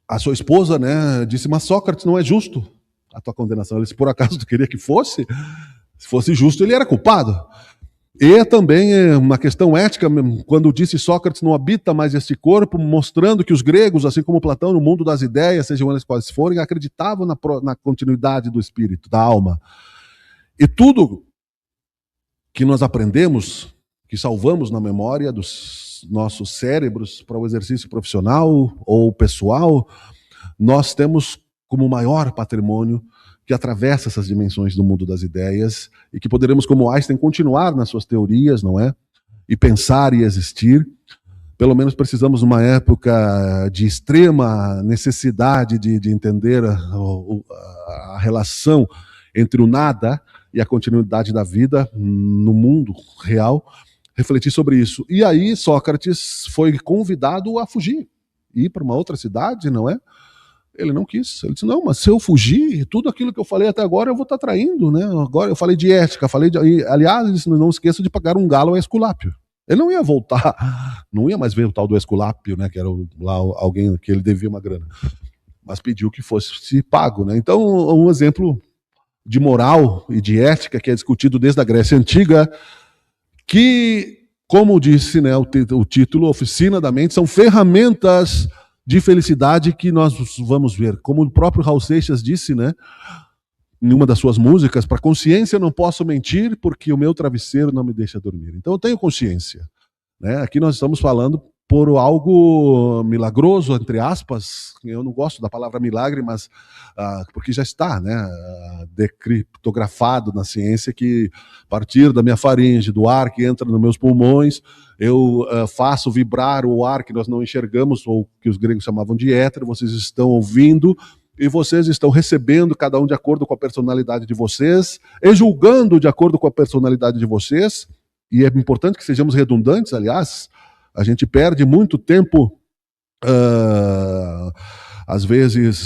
a sua esposa, né, disse, mas Sócrates, não é justo a tua condenação. Ele disse, por acaso tu queria que fosse? Se fosse justo, ele era culpado. E também uma questão ética, quando disse Sócrates não habita mais este corpo, mostrando que os gregos, assim como Platão, no mundo das ideias, sejam elas quais forem, acreditavam na continuidade do espírito, da alma. E tudo que nós aprendemos, que salvamos na memória dos nossos cérebros para o exercício profissional ou pessoal, nós temos como maior patrimônio que atravessa essas dimensões do mundo das ideias e que poderemos, como Einstein, continuar nas suas teorias, não é? E pensar e existir. Pelo menos precisamos, numa época de extrema necessidade de entender a relação entre o nada e a continuidade da vida no mundo real, refletir sobre isso. E aí Sócrates foi convidado a fugir, ir para uma outra cidade, não é? Ele não quis. Ele disse, não, mas se eu fugir, tudo aquilo que eu falei até agora eu vou estar traindo, né? Agora eu falei de ética, aliás, ele disse, não esqueça de pagar um galo ao Esculápio. Ele não ia voltar, não ia mais ver o tal do Esculápio, né? Que era lá alguém que ele devia uma grana. mas pediu que fosse pago, né? Então, um exemplo de moral e de ética que é discutido desde a Grécia Antiga, que, como disse, né, o título, Oficina da Mente, são ferramentas de felicidade que nós vamos ver. Como o próprio Raul Seixas disse, né, em uma das suas músicas, para a consciência eu não posso mentir porque o meu travesseiro não me deixa dormir. Então eu tenho consciência. Né? Aqui nós estamos falando por algo milagroso, entre aspas. Eu não gosto da palavra milagre, mas porque já está, né, decriptografado na ciência que a partir da minha faringe, do ar que entra nos meus pulmões, eu faço vibrar o ar que nós não enxergamos, ou que os gregos chamavam de éter, vocês estão ouvindo e vocês estão recebendo, cada um de acordo com a personalidade de vocês, e julgando de acordo com a personalidade de vocês. E é importante que sejamos redundantes, aliás, a gente perde muito tempo, às vezes,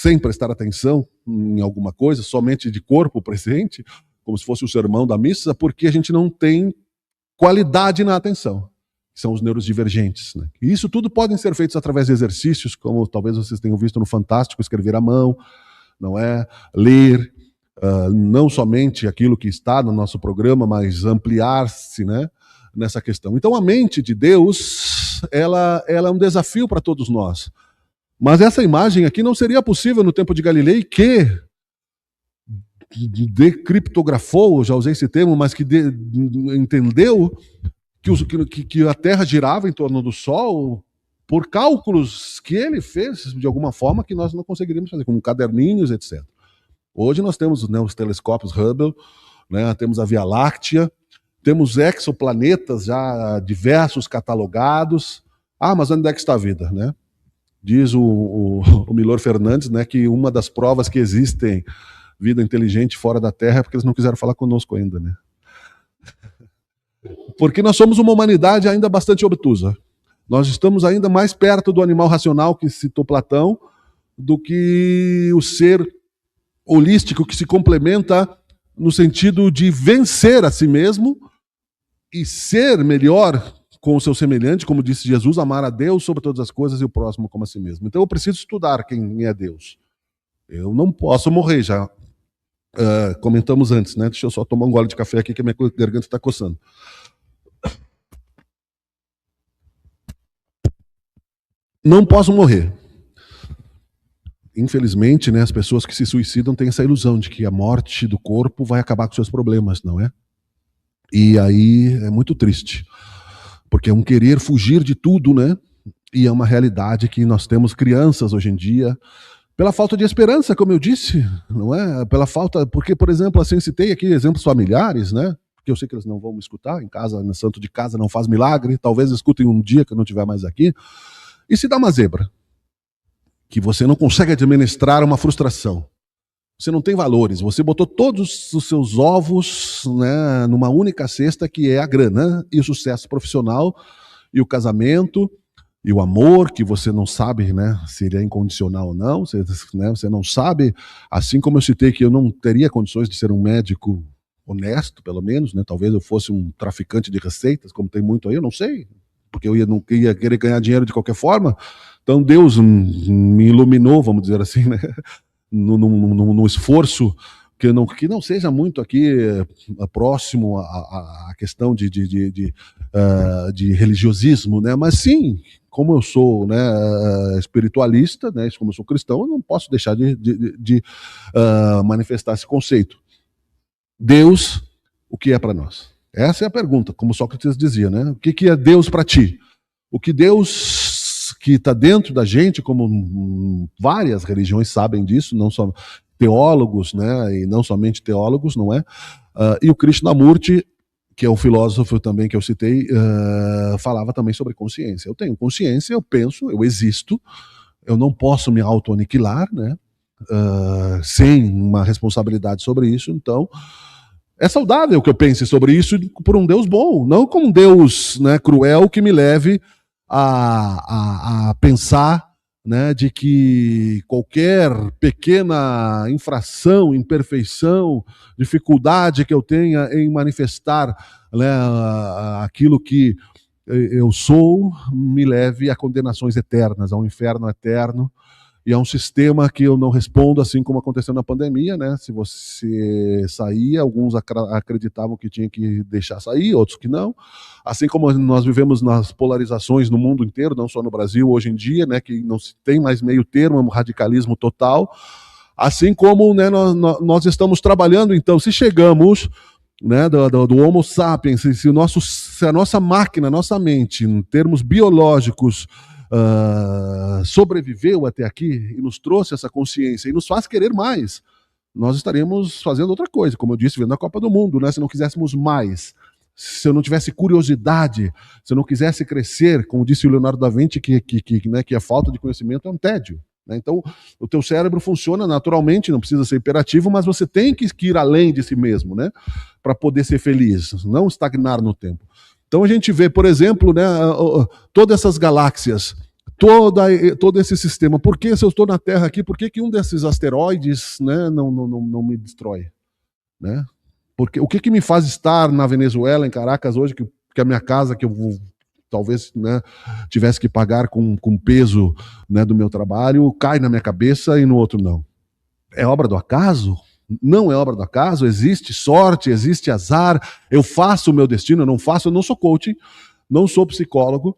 sem prestar atenção em alguma coisa, somente de corpo presente, como se fosse o sermão da missa, porque a gente não tem qualidade na atenção, que são os neurodivergentes. Né? E isso tudo podem ser feitos através de exercícios, como talvez vocês tenham visto no Fantástico, escrever à mão, não é? Ler, não somente aquilo que está no nosso programa, mas ampliar-se, né, nessa questão. Então a mente de Deus, ela é um desafio para todos nós. Mas essa imagem aqui não seria possível no tempo de Galilei, que decriptografou, já usei esse termo, mas que entendeu que a Terra girava em torno do Sol por cálculos que ele fez de alguma forma que nós não conseguiríamos fazer, como caderninhos, etc. Hoje nós temos, né, os telescópios Hubble, né, temos a Via Láctea, temos exoplanetas já diversos catalogados. Mas onde é que está a vida? Né? Diz o Milor Fernandes, né, que uma das provas que existem vida inteligente fora da Terra é porque eles não quiseram falar conosco ainda. Né? Porque nós somos uma humanidade ainda bastante obtusa. Nós estamos ainda mais perto do animal racional que citou Platão do que o ser holístico que se complementa no sentido de vencer a si mesmo e ser melhor com o seu semelhante, como disse Jesus, amar a Deus sobre todas as coisas e o próximo como a si mesmo. Então eu preciso estudar quem é Deus. Eu não posso morrer, já comentamos antes, né? Deixa eu só tomar um gole de café aqui que a minha garganta está coçando. Não posso morrer. Infelizmente, né, as pessoas que se suicidam têm essa ilusão de que a morte do corpo vai acabar com seus problemas, não é? E aí é muito triste, porque é um querer fugir de tudo, né? E é uma realidade que nós temos crianças hoje em dia, pela falta de esperança, como eu disse, não é? Pela falta, porque, por exemplo, assim, citei aqui exemplos familiares, né? Porque eu sei que eles não vão me escutar, em casa, no santo de casa não faz milagre, talvez escutem um dia que eu não estiver mais aqui. E se dá uma zebra, que você não consegue administrar uma frustração, você não tem valores, você botou todos os seus ovos, né, numa única cesta, que é a grana e o sucesso profissional e o casamento e o amor, que você não sabe, né, se ele é incondicional ou não, você não sabe, assim como eu citei que eu não teria condições de ser um médico honesto, pelo menos, né, talvez eu fosse um traficante de receitas, como tem muito aí, eu não sei, porque eu não ia querer ganhar dinheiro de qualquer forma. Então Deus me iluminou, vamos dizer assim, né? No esforço que não seja muito aqui próximo à questão de religiosismo, né? Mas sim, como eu sou, né, espiritualista, né, como eu sou cristão, eu não posso deixar de manifestar esse conceito. Deus, o que é para nós? Essa é a pergunta, como Sócrates dizia, né? O que é Deus para ti? O que Deus que está dentro da gente, como várias religiões sabem disso, não só teólogos, né? E não somente teólogos, não é? E o Krishnamurti, que é um filósofo também que eu citei, falava também sobre consciência. Eu tenho consciência, eu penso, eu existo, eu não posso me auto-aniquilar, né? Sem uma responsabilidade sobre isso, então é saudável que eu pense sobre isso por um Deus bom, não como um Deus, né, cruel que me leve a pensar, né, de que qualquer pequena infração, imperfeição, dificuldade que eu tenha em manifestar, né, aquilo que eu sou, me leve a condenações eternas, ao inferno eterno. e é um sistema que eu não respondo, assim como aconteceu na pandemia, né? Se você saía, alguns acreditavam que tinha que deixar sair, outros que não. Assim como nós vivemos nas polarizações no mundo inteiro, não só no Brasil hoje em dia, né? Que não se tem mais meio termo, é um radicalismo total. Assim como, né, nós estamos trabalhando, então, se chegamos, né, do Homo sapiens, se a nossa máquina, a nossa mente, em termos biológicos, sobreviveu até aqui e nos trouxe essa consciência e nos faz querer mais, nós estaríamos fazendo outra coisa, como eu disse, vendo a Copa do Mundo, né, se não quiséssemos mais, se eu não tivesse curiosidade, se eu não quisesse crescer, como disse o Leonardo da Vinci, que a falta de conhecimento é um tédio. Então, o teu cérebro funciona naturalmente, não precisa ser imperativo, mas você tem que ir além de si mesmo, né, para poder ser feliz, não estagnar no tempo. Então a gente vê, por exemplo, né, todas essas galáxias, todo esse sistema. Por que, se eu estou na Terra aqui, por que um desses asteroides, né, não me destrói? Né? Porque, o que me faz estar na Venezuela, em Caracas, hoje, que a minha casa, que eu vou talvez, né, tivesse que pagar com peso, né, do meu trabalho, cai na minha cabeça e no outro não. É obra do acaso? Não é obra do acaso? Existe sorte, existe azar, eu faço o meu destino, eu não sou coach, não sou psicólogo,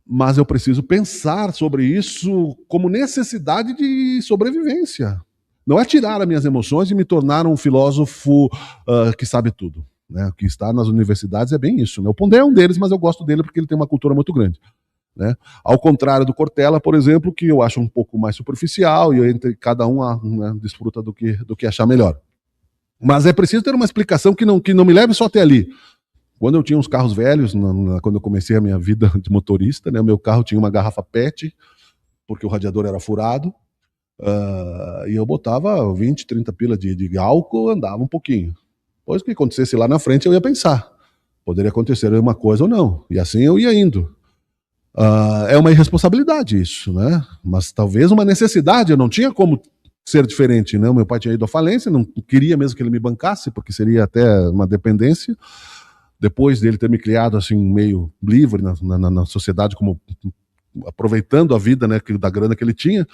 mas eu preciso pensar sobre isso como necessidade de sobrevivência. Não é tirar as minhas emoções e me tornar um filósofo que sabe tudo. Né, o que está nas universidades é bem isso. Né? O Pondé é um deles, mas eu gosto dele porque ele tem uma cultura muito grande. Né? Ao contrário do Cortella, por exemplo, que eu acho um pouco mais superficial e entre cada um né, desfruta do que achar melhor. Mas é preciso ter uma explicação que não me leve só até ali. Quando eu tinha uns carros velhos, quando eu comecei a minha vida de motorista, né, o meu carro tinha uma garrafa PET, porque o radiador era furado, e eu botava 20, 30 pila de álcool, andava um pouquinho. Depois que acontecesse lá na frente, eu ia pensar. Poderia acontecer uma coisa ou não. E assim eu ia indo. É uma irresponsabilidade isso, né? Mas talvez uma necessidade. Eu não tinha como ser diferente, né? O meu pai tinha ido à falência, não queria mesmo que ele me bancasse, porque seria até uma dependência. Depois dele ter me criado assim, meio livre na sociedade, como aproveitando a vida, né, da grana que ele tinha.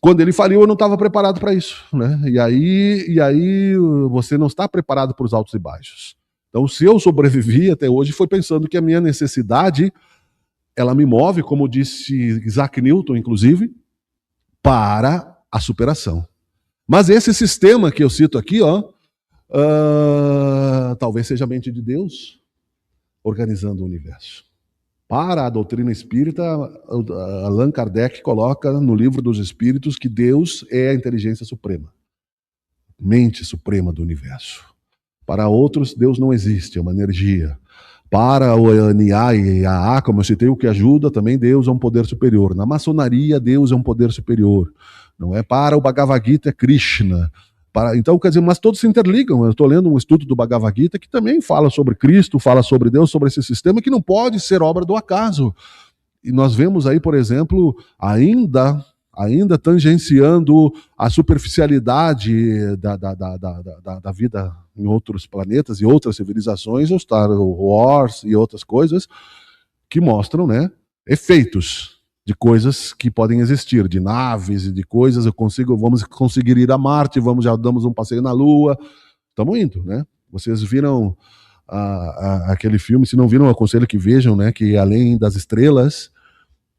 Quando ele faliu, eu não estava preparado para isso, né? E aí você não está preparado para os altos e baixos. Então, se eu sobrevivi até hoje, foi pensando que a minha necessidade, ela me move, como disse Isaac Newton, inclusive, para a superação. Mas esse sistema que eu cito aqui, talvez seja a mente de Deus organizando o universo. Para a doutrina espírita, Allan Kardec coloca no Livro dos Espíritos que Deus é a inteligência suprema, mente suprema do universo. Para outros, Deus não existe, é uma energia. Para o NA e a AA, como eu citei, o que ajuda, também Deus é um poder superior. Na maçonaria, Deus é um poder superior. Não é? Para o Bhagavad Gita, é Krishna. Então, quer dizer, mas todos se interligam. Eu estou lendo um estudo do Bhagavad Gita que também fala sobre Cristo, fala sobre Deus, sobre esse sistema que não pode ser obra do acaso. E nós vemos aí, por exemplo, ainda tangenciando a superficialidade da vida em outros planetas e outras civilizações, o Star Wars e outras coisas que mostram, né, efeitos de coisas que podem existir, de naves e de coisas. Vamos conseguir ir a Marte, já damos um passeio na Lua, estamos indo, né? Vocês viram aquele filme? Se não viram, eu aconselho que vejam, né? Que Além das Estrelas,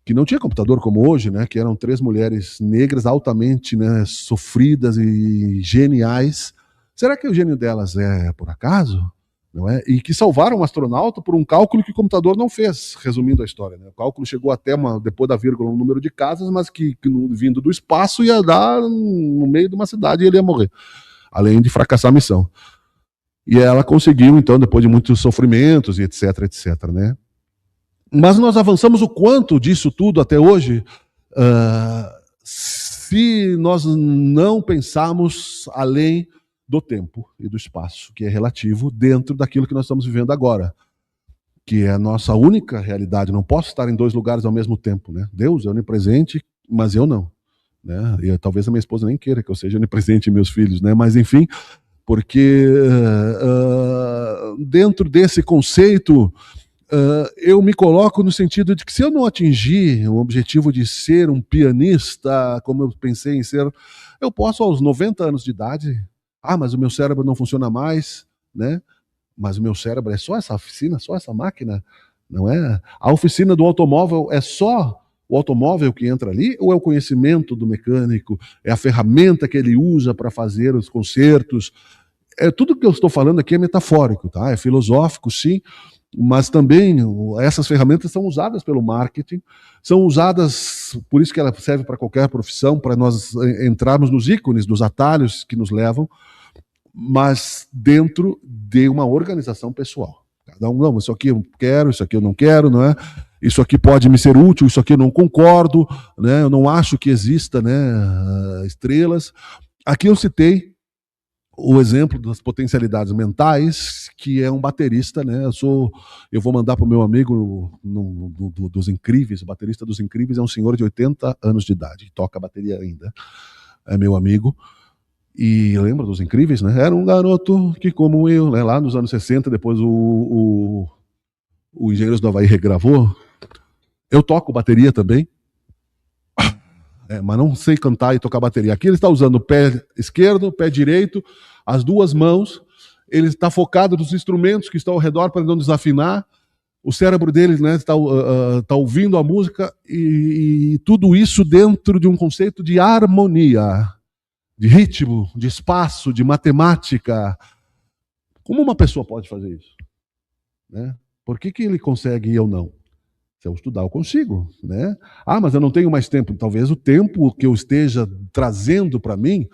que não tinha computador como hoje, né? Que eram 3 mulheres negras altamente, né, sofridas e geniais. Será que o gênio delas é por acaso? Não é? E que salvaram um astronauta por um cálculo que o computador não fez, resumindo a história. Né? O cálculo chegou até, depois da vírgula, um número de casas, mas que vindo do espaço ia dar no meio de uma cidade e ele ia morrer, além de fracassar a missão. E ela conseguiu, então, depois de muitos sofrimentos e etc, etc. Né? Mas nós avançamos o quanto disso tudo até hoje, se nós não pensarmos além do tempo e do espaço, que é relativo dentro daquilo que nós estamos vivendo agora, que é a nossa única realidade. Não posso estar em 2 lugares ao mesmo tempo, né? Deus é onipresente, mas eu não, né? E talvez a minha esposa nem queira que eu seja onipresente em meus filhos, né? Mas enfim, porque dentro desse conceito eu me coloco no sentido de que se eu não atingir o objetivo de ser um pianista, como eu pensei em ser, eu posso aos 90 anos de idade, mas o meu cérebro não funciona mais, né? Mas o meu cérebro é só essa oficina, só essa máquina, não é? A oficina do automóvel é só o automóvel que entra ali, ou é o conhecimento do mecânico, é a ferramenta que ele usa para fazer os concertos? Tudo que eu estou falando aqui é metafórico, tá? É filosófico, sim, mas também essas ferramentas são usadas pelo marketing, são usadas, por isso que ela serve para qualquer profissão, para nós entrarmos nos ícones, dos atalhos que nos levam, mas dentro de uma organização pessoal. Cada um, não, isso aqui eu quero, isso aqui eu não quero, não é? Isso aqui pode me ser útil, isso aqui eu não concordo, né? Eu não acho que exista, né, estrelas. Aqui eu citei o exemplo das potencialidades mentais, que é um baterista, né? Eu vou mandar para o meu amigo dos Incríveis, o baterista dos Incríveis é um senhor de 80 anos de idade, toca bateria ainda, é meu amigo. E lembra dos Incríveis, né? Era um garoto que, como eu, né? Lá nos anos 60, depois o Engenheiros do Havaí regravou. Eu toco bateria também, mas não sei cantar e tocar bateria. Aqui ele está usando o pé esquerdo, o pé direito, as duas mãos. Ele está focado nos instrumentos que estão ao redor para não desafinar. O cérebro dele, né, está ouvindo a música e tudo isso dentro de um conceito de harmonia, de ritmo, de espaço, de matemática. Como uma pessoa pode fazer isso? Né? Por que ele consegue e eu não? Se eu estudar, eu consigo, né? Mas eu não tenho mais tempo. Talvez o tempo que eu esteja trazendo para mim,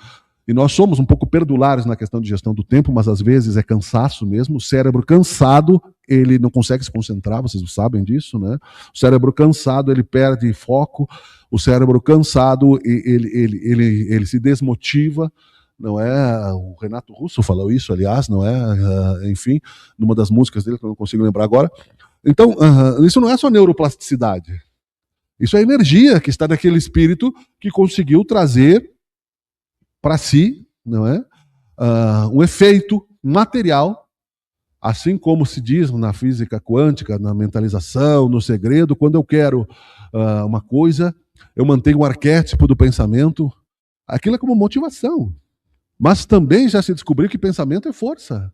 e nós somos um pouco perdulares na questão de gestão do tempo, mas às vezes é cansaço mesmo. O cérebro cansado, ele não consegue se concentrar, vocês sabem disso, né? O cérebro cansado, ele perde foco. O cérebro cansado, ele se desmotiva. Não é? O Renato Russo falou isso, aliás, não é? Enfim, numa das músicas dele, que eu não consigo lembrar agora. Então, isso não é só neuroplasticidade. Isso é energia que está naquele espírito que conseguiu trazer para si, não é? Um efeito material, assim como se diz na física quântica, na mentalização, no segredo, quando eu quero uma coisa, eu mantenho o arquétipo do pensamento, aquilo é como motivação. Mas também já se descobriu que pensamento é força.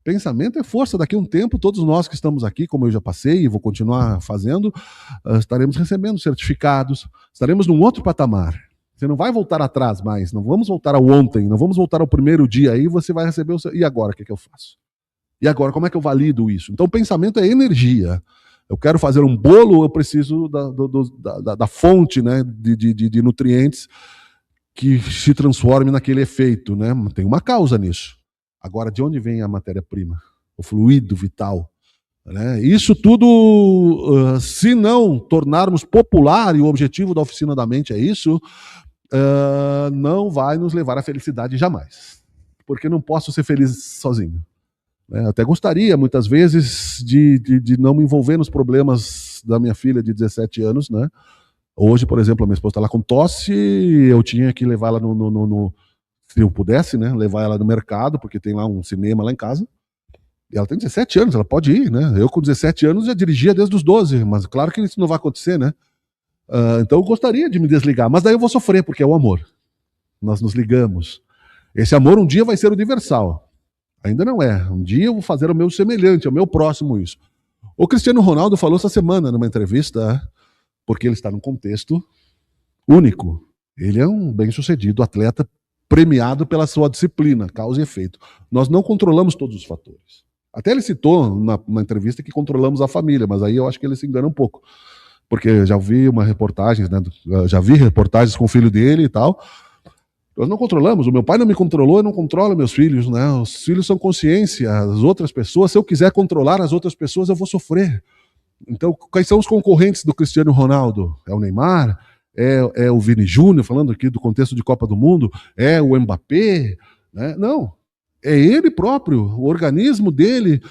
Pensamento é força. Daqui a um tempo, todos nós que estamos aqui, como eu já passei e vou continuar fazendo, estaremos recebendo certificados, estaremos num outro patamar. Você não vai voltar atrás mais, não vamos voltar ao ontem, não vamos voltar ao primeiro dia, aí você vai receber o seu... E agora, o que eu faço? E agora, como é que eu valido isso? Então, pensamento é energia. Eu quero fazer um bolo, eu preciso da fonte, né, de nutrientes que se transforme naquele efeito, né? Tem uma causa nisso. Agora, de onde vem a matéria-prima? O fluido vital. Né? Isso tudo, se não tornarmos popular, e o objetivo da Oficina da Mente é isso, não vai nos levar à felicidade jamais. Porque não posso ser feliz sozinho. Até gostaria, muitas vezes, de não me envolver nos problemas da minha filha de 17 anos, né? Hoje, por exemplo, a minha esposa está lá com tosse, eu tinha que levar ela se eu pudesse, né, levar ela no mercado, porque tem lá um cinema lá em casa. E ela tem 17 anos, ela pode ir, né? Eu com 17 anos já dirigia desde os 12, mas claro que isso não vai acontecer, né? Então eu gostaria de me desligar, mas daí eu vou sofrer, porque é o amor. Nós nos ligamos. Esse amor um dia vai ser universal. Ainda não é. Um dia eu vou fazer ao meu semelhante, ao meu próximo isso. O Cristiano Ronaldo falou essa semana numa entrevista, porque ele está num contexto único. Ele é um bem-sucedido atleta premiado pela sua disciplina, causa e efeito. Nós não controlamos todos os fatores. Até ele citou na entrevista que controlamos a família, mas aí eu acho que ele se engana um pouco. Porque já vi uma reportagem, né, já vi reportagens com o filho dele e tal. Nós não controlamos. O meu pai não me controlou, eu não controlo meus filhos, né? Os filhos são consciência, as outras pessoas, se eu quiser controlar as outras pessoas, eu vou sofrer. Então, quais são os concorrentes do Cristiano Ronaldo? É o Neymar? É o Vini Júnior, falando aqui do contexto de Copa do Mundo? É o Mbappé? Né? Não. É ele próprio, o organismo dele,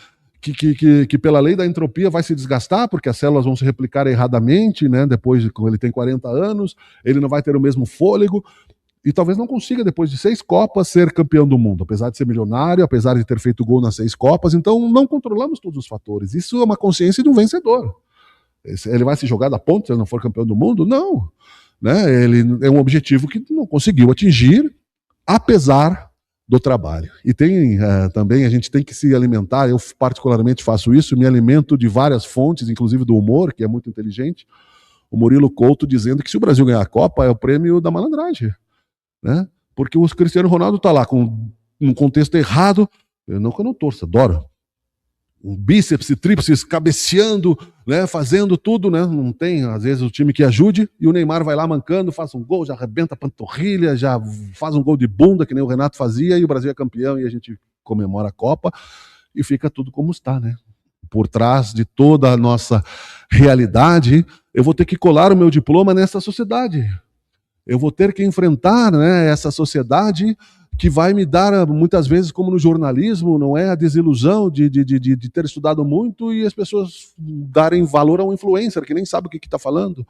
que pela lei da entropia vai se desgastar, porque as células vão se replicar erradamente, né? Depois, quando ele tem 40 anos, ele não vai ter o mesmo fôlego. E talvez não consiga, depois de 6 Copas, ser campeão do mundo, apesar de ser milionário, apesar de ter feito gol nas 6 Copas. Então, não controlamos todos os fatores. Isso é uma consciência de um vencedor. Ele vai se jogar da ponta se ele não for campeão do mundo? Não. Né? Ele é um objetivo que não conseguiu atingir, apesar do trabalho. E tem também, a gente tem que se alimentar, eu particularmente faço isso, me alimento de várias fontes, inclusive do humor, que é muito inteligente. O Murilo Couto dizendo que se o Brasil ganhar a Copa é o prêmio da malandragem. Né? Porque o Cristiano Ronaldo está lá com um contexto errado, eu não torço, adoro. Um bíceps e tríceps cabeceando, né, fazendo tudo, né? Não tem, às vezes, o time que ajude, e o Neymar vai lá mancando, faz um gol, já arrebenta a panturrilha, já faz um gol de bunda, que nem o Renato fazia, e o Brasil é campeão, e a gente comemora a Copa, e fica tudo como está, né? Por trás de toda a nossa realidade, eu vou ter que colar o meu diploma nessa sociedade. Eu vou ter que enfrentar, né, essa sociedade que vai me dar, muitas vezes, como no jornalismo, não é, a desilusão de ter estudado muito e as pessoas darem valor a um influencer que nem sabe o que está falando,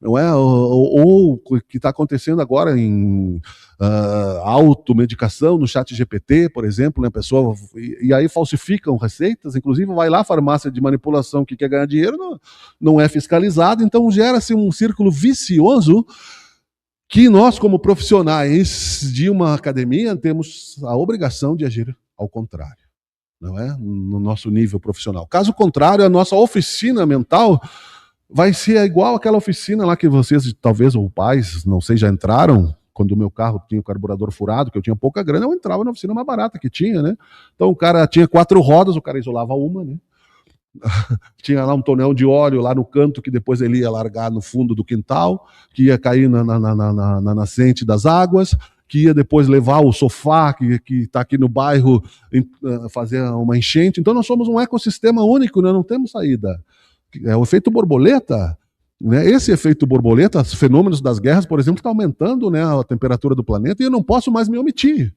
não é? Ou o que está acontecendo agora em automedicação no chat GPT, por exemplo, né, a pessoa, e aí falsificam receitas, inclusive vai lá à farmácia de manipulação que quer ganhar dinheiro, não é fiscalizado, então gera-se um círculo vicioso que nós, como profissionais de uma academia, temos a obrigação de agir ao contrário, não é? No nosso nível profissional. Caso contrário, a nossa oficina mental vai ser igual àquela oficina lá que vocês, talvez, ou pais, não sei, já entraram, quando o meu carro tinha o carburador furado, que eu tinha pouca grana, eu entrava na oficina mais barata que tinha, né? Então o cara tinha 4 rodas, o cara isolava uma, né? Tinha lá um tonel de óleo lá no canto que depois ele ia largar no fundo do quintal, que ia cair na nascente das águas, que ia depois levar o sofá que está aqui no bairro, fazer uma enchente. Então nós somos um ecossistema único, nós não temos saída. É o efeito borboleta. Né? Esse efeito borboleta, os fenômenos das guerras, por exemplo, está aumentando, né, a temperatura do planeta e eu não posso mais me omitir.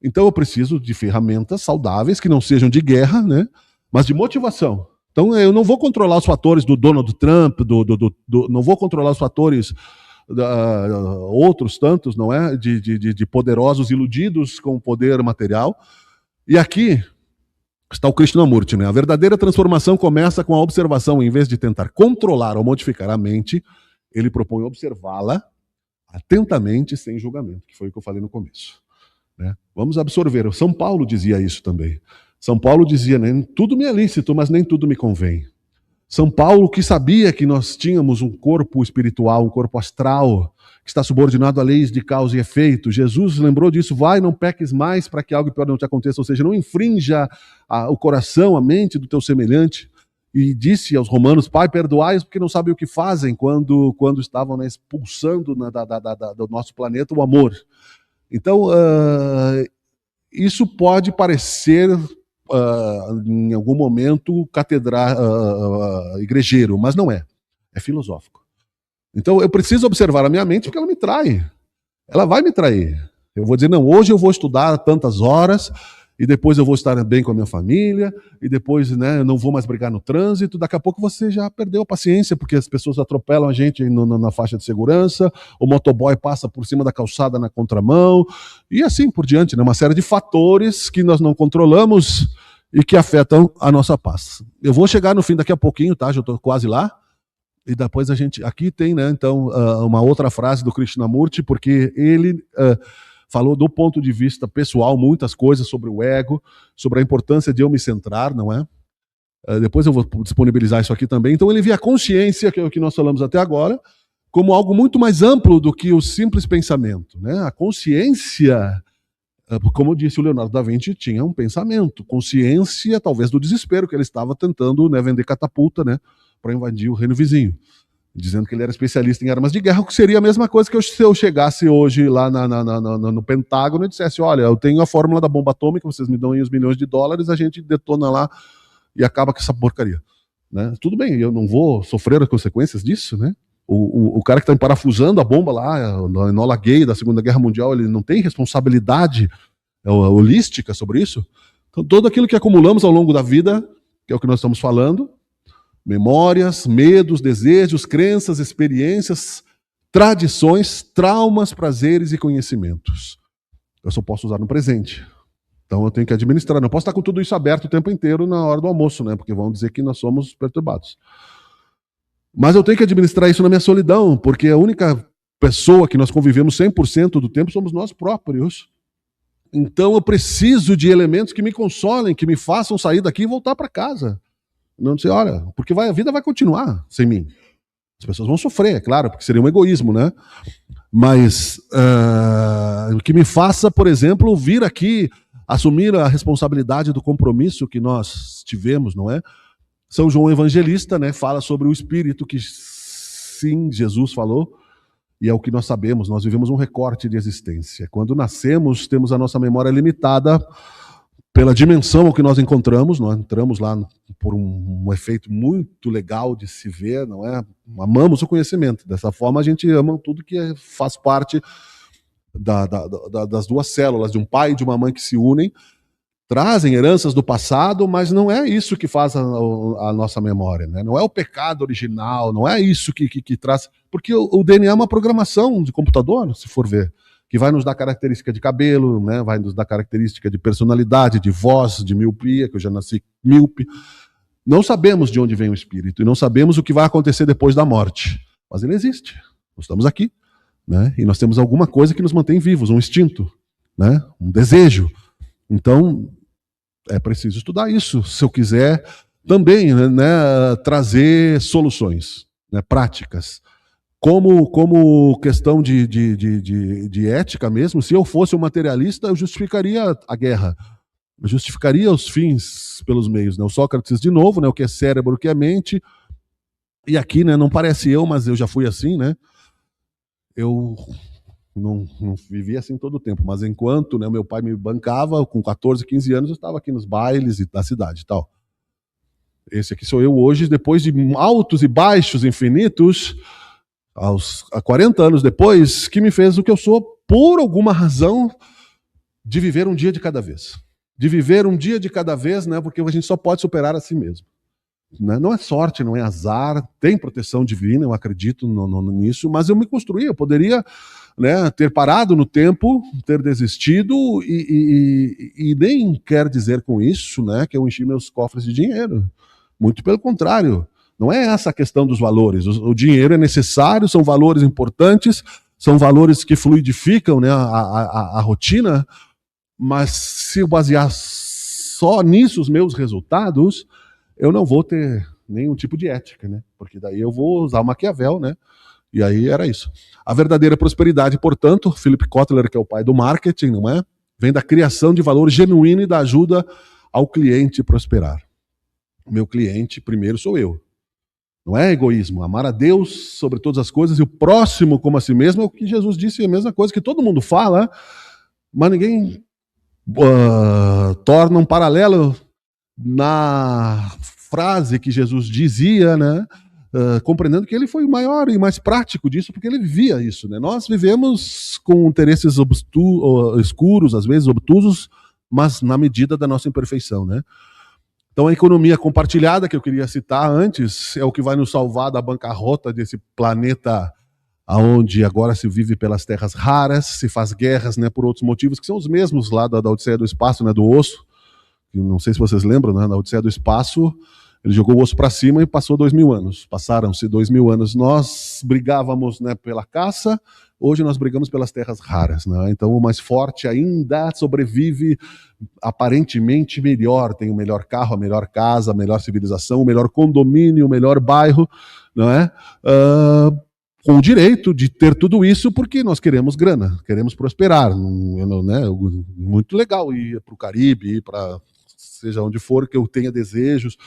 Então eu preciso de ferramentas saudáveis que não sejam de guerra, né? Mas de motivação. Então, eu não vou controlar os fatores do Donald Trump, não vou controlar os fatores outros tantos, não é? De poderosos iludidos com o poder material. E aqui está o Krishnamurti, né? A verdadeira transformação começa com a observação. Em vez de tentar controlar ou modificar a mente, ele propõe observá-la atentamente, sem julgamento, que foi o que eu falei no começo. Né? Vamos absorver. São Paulo dizia isso também. São Paulo dizia, né, tudo me é lícito, mas nem tudo me convém. São Paulo, que sabia que nós tínhamos um corpo espiritual, um corpo astral, que está subordinado a leis de causa e efeito. Jesus lembrou disso, vai, não peques mais para que algo pior não te aconteça, ou seja, não infrinja o coração, a mente do teu semelhante. E disse aos romanos, Pai, perdoai-os porque não sabem o que fazem quando estavam, né, expulsando do nosso planeta o amor. Então, isso pode parecer em algum momento igrejeiro, mas não é. É filosófico. Então eu preciso observar a minha mente porque ela me trai. Ela vai me trair. Eu vou dizer, não, hoje eu vou estudar tantas horas e depois eu vou estar bem com a minha família e depois, né, eu não vou mais brigar no trânsito. Daqui a pouco você já perdeu a paciência porque as pessoas atropelam a gente na faixa de segurança, o motoboy passa por cima da calçada na contramão e assim por diante, né? Uma série de fatores que nós não controlamos e que afetam a nossa paz. Eu vou chegar no fim daqui a pouquinho, tá? Já estou quase lá. E depois a gente... Aqui tem, né, então, uma outra frase do Krishnamurti, porque ele falou do ponto de vista pessoal muitas coisas sobre o ego, sobre a importância de eu me centrar, não é? Depois eu vou disponibilizar isso aqui também. Então ele via a consciência, que é o que nós falamos até agora, como algo muito mais amplo do que o simples pensamento, né? A consciência, como disse o Leonardo da Vinci, tinha um pensamento. Consciência, talvez, do desespero que ele estava tentando, né, vender catapulta, né, para invadir o reino vizinho, dizendo que ele era especialista em armas de guerra, que seria a mesma coisa que se eu chegasse hoje lá no Pentágono e dissesse, olha, eu tenho a fórmula da bomba atômica, vocês me dão aí os milhões de dólares, a gente detona lá e acaba com essa porcaria. Né? Tudo bem, eu não vou sofrer as consequências disso, né? O cara que está parafusando a bomba lá, no Enola Gay da Segunda Guerra Mundial, ele não tem responsabilidade holística sobre isso? Então, tudo aquilo que acumulamos ao longo da vida, que é o que nós estamos falando, memórias, medos, desejos, crenças, experiências, tradições, traumas, prazeres e conhecimentos. Eu só posso usar no presente. Então eu tenho que administrar. Não posso estar com tudo isso aberto o tempo inteiro na hora do almoço, né? Porque vão dizer que nós somos perturbados. Mas eu tenho que administrar isso na minha solidão, porque a única pessoa que nós convivemos 100% do tempo somos nós próprios. Então eu preciso de elementos que me consolem, que me façam sair daqui e voltar para casa. Não dizer, olha, porque a vida vai continuar sem mim. As pessoas vão sofrer, é claro, porque seria um egoísmo, né? Mas que me faça, por exemplo, vir aqui assumir a responsabilidade do compromisso que nós tivemos, não é? São João Evangelista, né, fala sobre o Espírito que sim, Jesus falou, e é o que nós sabemos, nós vivemos um recorte de existência. Quando nascemos, temos a nossa memória limitada pela dimensão que nós encontramos lá por um efeito muito legal de se ver, não é? Amamos o conhecimento, dessa forma a gente ama tudo que faz parte das duas células, de um pai e de uma mãe que se unem, trazem heranças do passado, mas não é isso que faz a nossa memória, né? Não é o pecado original, não é isso que traz... Porque o DNA é uma programação de computador, se for ver, que vai nos dar característica de cabelo, né? Vai nos dar característica de personalidade, de voz, de miopia, que eu já nasci míope. Não sabemos de onde vem o espírito e não sabemos o que vai acontecer depois da morte, mas ele existe. Nós estamos aqui, né? E nós temos alguma coisa que nos mantém vivos, um instinto, né? Um desejo. Então, é preciso estudar isso, se eu quiser também, né, trazer soluções, né, práticas. Como questão de ética mesmo, se eu fosse um materialista, eu justificaria a guerra, eu justificaria os fins pelos meios. Né? O Sócrates, de novo, né, o que é cérebro, o que é mente, e aqui, né, não parece eu, mas eu já fui assim, né? Eu não vivi assim todo o tempo, mas enquanto, né, meu pai me bancava, com 14, 15 anos, eu estava aqui nos bailes da cidade e tal. Esse aqui sou eu hoje, depois de altos e baixos infinitos, há 40 anos depois, que me fez o que eu sou, por alguma razão, de viver um dia de cada vez. De viver um dia de cada vez, né, porque a gente só pode superar a si mesmo. Né? Não é sorte, não é azar, tem proteção divina, eu acredito nisso, mas eu me construí, eu poderia, né, ter parado no tempo, ter desistido, e nem quer dizer com isso, né, que eu enchi meus cofres de dinheiro. Muito pelo contrário. Não é essa a questão dos valores. O dinheiro é necessário, são valores importantes, são valores que fluidificam, né, a rotina, mas se eu basear só nisso os meus resultados, eu não vou ter nenhum tipo de ética, né? Porque daí eu vou usar o Maquiavel, né? E aí era isso. A verdadeira prosperidade, portanto, Philip Kotler, que é o pai do marketing, não é? Vem da criação de valor genuíno e da ajuda ao cliente prosperar. O meu cliente primeiro sou eu. Não é egoísmo. Amar a Deus sobre todas as coisas e o próximo como a si mesmo é o que Jesus disse, é a mesma coisa que todo mundo fala, mas ninguém torna um paralelo na frase que Jesus dizia, né? Compreendendo que ele foi o maior e mais prático disso, porque ele vivia isso. Né? Nós vivemos com interesses escuros, às vezes obtusos, mas na medida da nossa imperfeição. Né? Então a economia compartilhada, que eu queria citar antes, é o que vai nos salvar da bancarrota desse planeta onde agora se vive pelas terras raras, se faz guerras, né, por outros motivos, que são os mesmos lá da Odisseia do Espaço, né, do osso. Não sei se vocês lembram, né, na Odisseia do Espaço, ele jogou o osso para cima e passou 2000 anos. Passaram-se 2000 anos. Nós brigávamos, né, pela caça, hoje nós brigamos pelas terras raras. Né? Então o mais forte ainda sobrevive aparentemente melhor, tem o melhor carro, a melhor casa, a melhor civilização, o melhor condomínio, o melhor bairro, não é? Com o direito de ter tudo isso porque nós queremos grana, queremos prosperar. Né? Muito legal ir para o Caribe, ir para seja onde for que eu tenha desejos,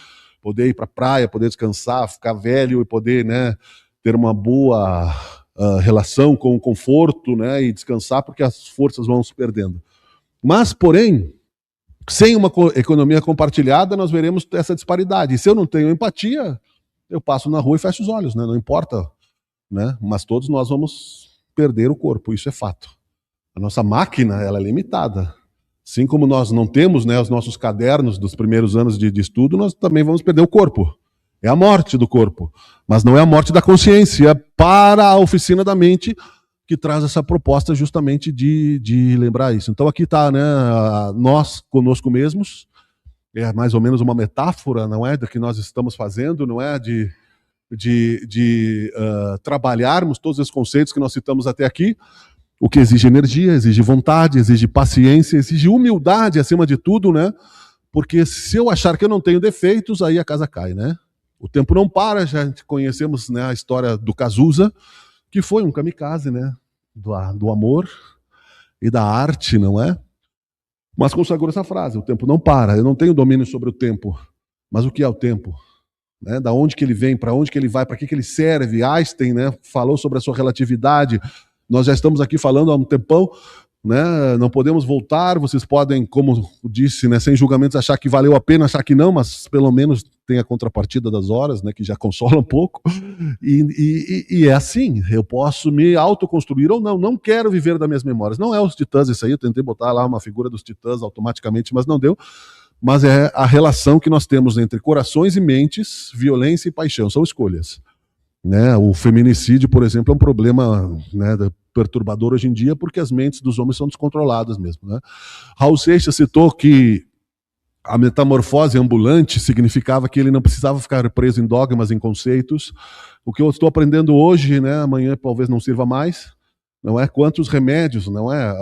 poder ir para a praia, poder descansar, ficar velho e poder, né, ter uma boa relação com o conforto, né, e descansar porque as forças vão se perdendo. Mas, porém, sem uma economia compartilhada, nós veremos essa disparidade. E se eu não tenho empatia, eu passo na rua e fecho os olhos, né? Não importa. Né? Mas todos nós vamos perder o corpo, isso é fato. A nossa máquina ela é limitada. Assim como nós não temos, né, os nossos cadernos dos primeiros anos de estudo, nós também vamos perder o corpo. É a morte do corpo, mas não é a morte da consciência, para a oficina da mente que traz essa proposta justamente de lembrar isso. Então aqui está, né, nós conosco mesmos, é mais ou menos uma metáfora, não é, do que nós estamos fazendo, não é, de trabalharmos todos os conceitos que nós citamos até aqui, o que exige energia, exige vontade, exige paciência, exige humildade acima de tudo, né? Porque se eu achar que eu não tenho defeitos, aí a casa cai, né? O tempo não para, já conhecemos, né, a história do Cazuza, que foi um kamikaze, né? Do amor e da arte, não é? Mas consagrou essa frase: o tempo não para, eu não tenho domínio sobre o tempo. Mas o que é o tempo? Né? Da onde que ele vem, para onde que ele vai, para que ele serve? Einstein, né, falou sobre a sua relatividade. Nós já estamos aqui falando há um tempão, né? Não podemos voltar. Vocês podem, como disse, né, sem julgamentos, achar que valeu a pena, achar que não, mas pelo menos tem a contrapartida das horas, né, que já consola um pouco. E é assim, eu posso me autoconstruir ou não. Não quero viver das minhas memórias. Não é os Titãs isso aí, eu tentei botar lá uma figura dos Titãs automaticamente, mas não deu. Mas é a relação que nós temos entre corações e mentes, violência e paixão, são escolhas. Né? O feminicídio, por exemplo, é um problema, né, perturbador hoje em dia, porque as mentes dos homens são descontroladas mesmo. Né? Raul Seixas citou que a metamorfose ambulante significava que ele não precisava ficar preso em dogmas, em conceitos. O que eu estou aprendendo hoje, né, amanhã talvez não sirva mais, não é? Quantos remédios, não é?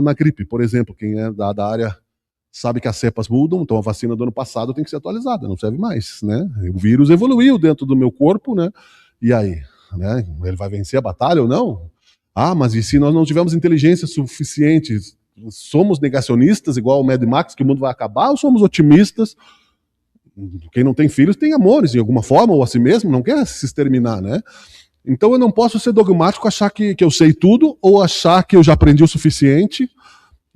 Na gripe, por exemplo, quem é da área sabe que as cepas mudam, então a vacina do ano passado tem que ser atualizada, não serve mais, né? O vírus evoluiu dentro do meu corpo, né? E aí, né? Ele vai vencer a batalha ou não? Ah, mas e se nós não tivermos inteligência suficiente? Somos negacionistas, igual o Mad Max, que o mundo vai acabar, ou somos otimistas? Quem não tem filhos tem amores, de alguma forma, ou a si mesmo, não quer se exterminar, né? Então eu não posso ser dogmático, achar que eu sei tudo, ou achar que eu já aprendi o suficiente.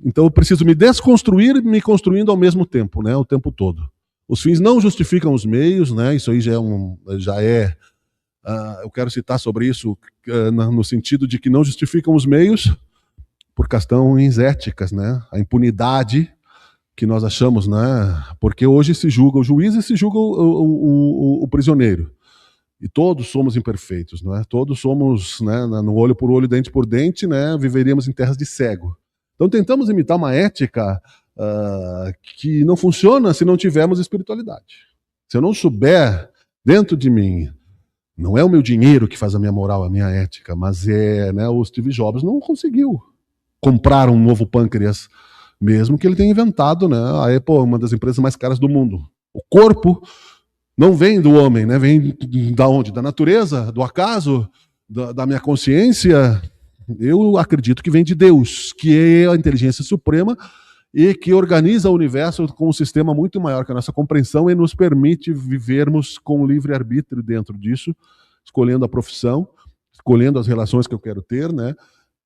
Então eu preciso me desconstruir e me construindo ao mesmo tempo, né? O tempo todo. Os fins não justificam os meios, né? Isso aí já é eu quero citar sobre isso no sentido de que não justificam os meios por questões éticas, né? A impunidade que nós achamos, né? Porque hoje se julga o juiz e se julga o prisioneiro. E todos somos imperfeitos, não é? Todos somos, né, no olho por olho, dente por dente, né? Viveríamos em terras de cego. Então tentamos imitar uma ética que não funciona se não tivermos espiritualidade. Se eu não souber dentro de mim, não é o meu dinheiro que faz a minha moral, a minha ética, mas é, né, o Steve Jobs não conseguiu comprar um novo pâncreas, mesmo que ele tenha inventado, né, a Apple, uma das empresas mais caras do mundo. O corpo não vem do homem, né, vem da onde? Da natureza, do acaso, da minha consciência. Eu acredito que vem de Deus, que é a inteligência suprema e que organiza o universo com um sistema muito maior que a nossa compreensão e nos permite vivermos com livre-arbítrio dentro disso, escolhendo a profissão, escolhendo as relações que eu quero ter, né?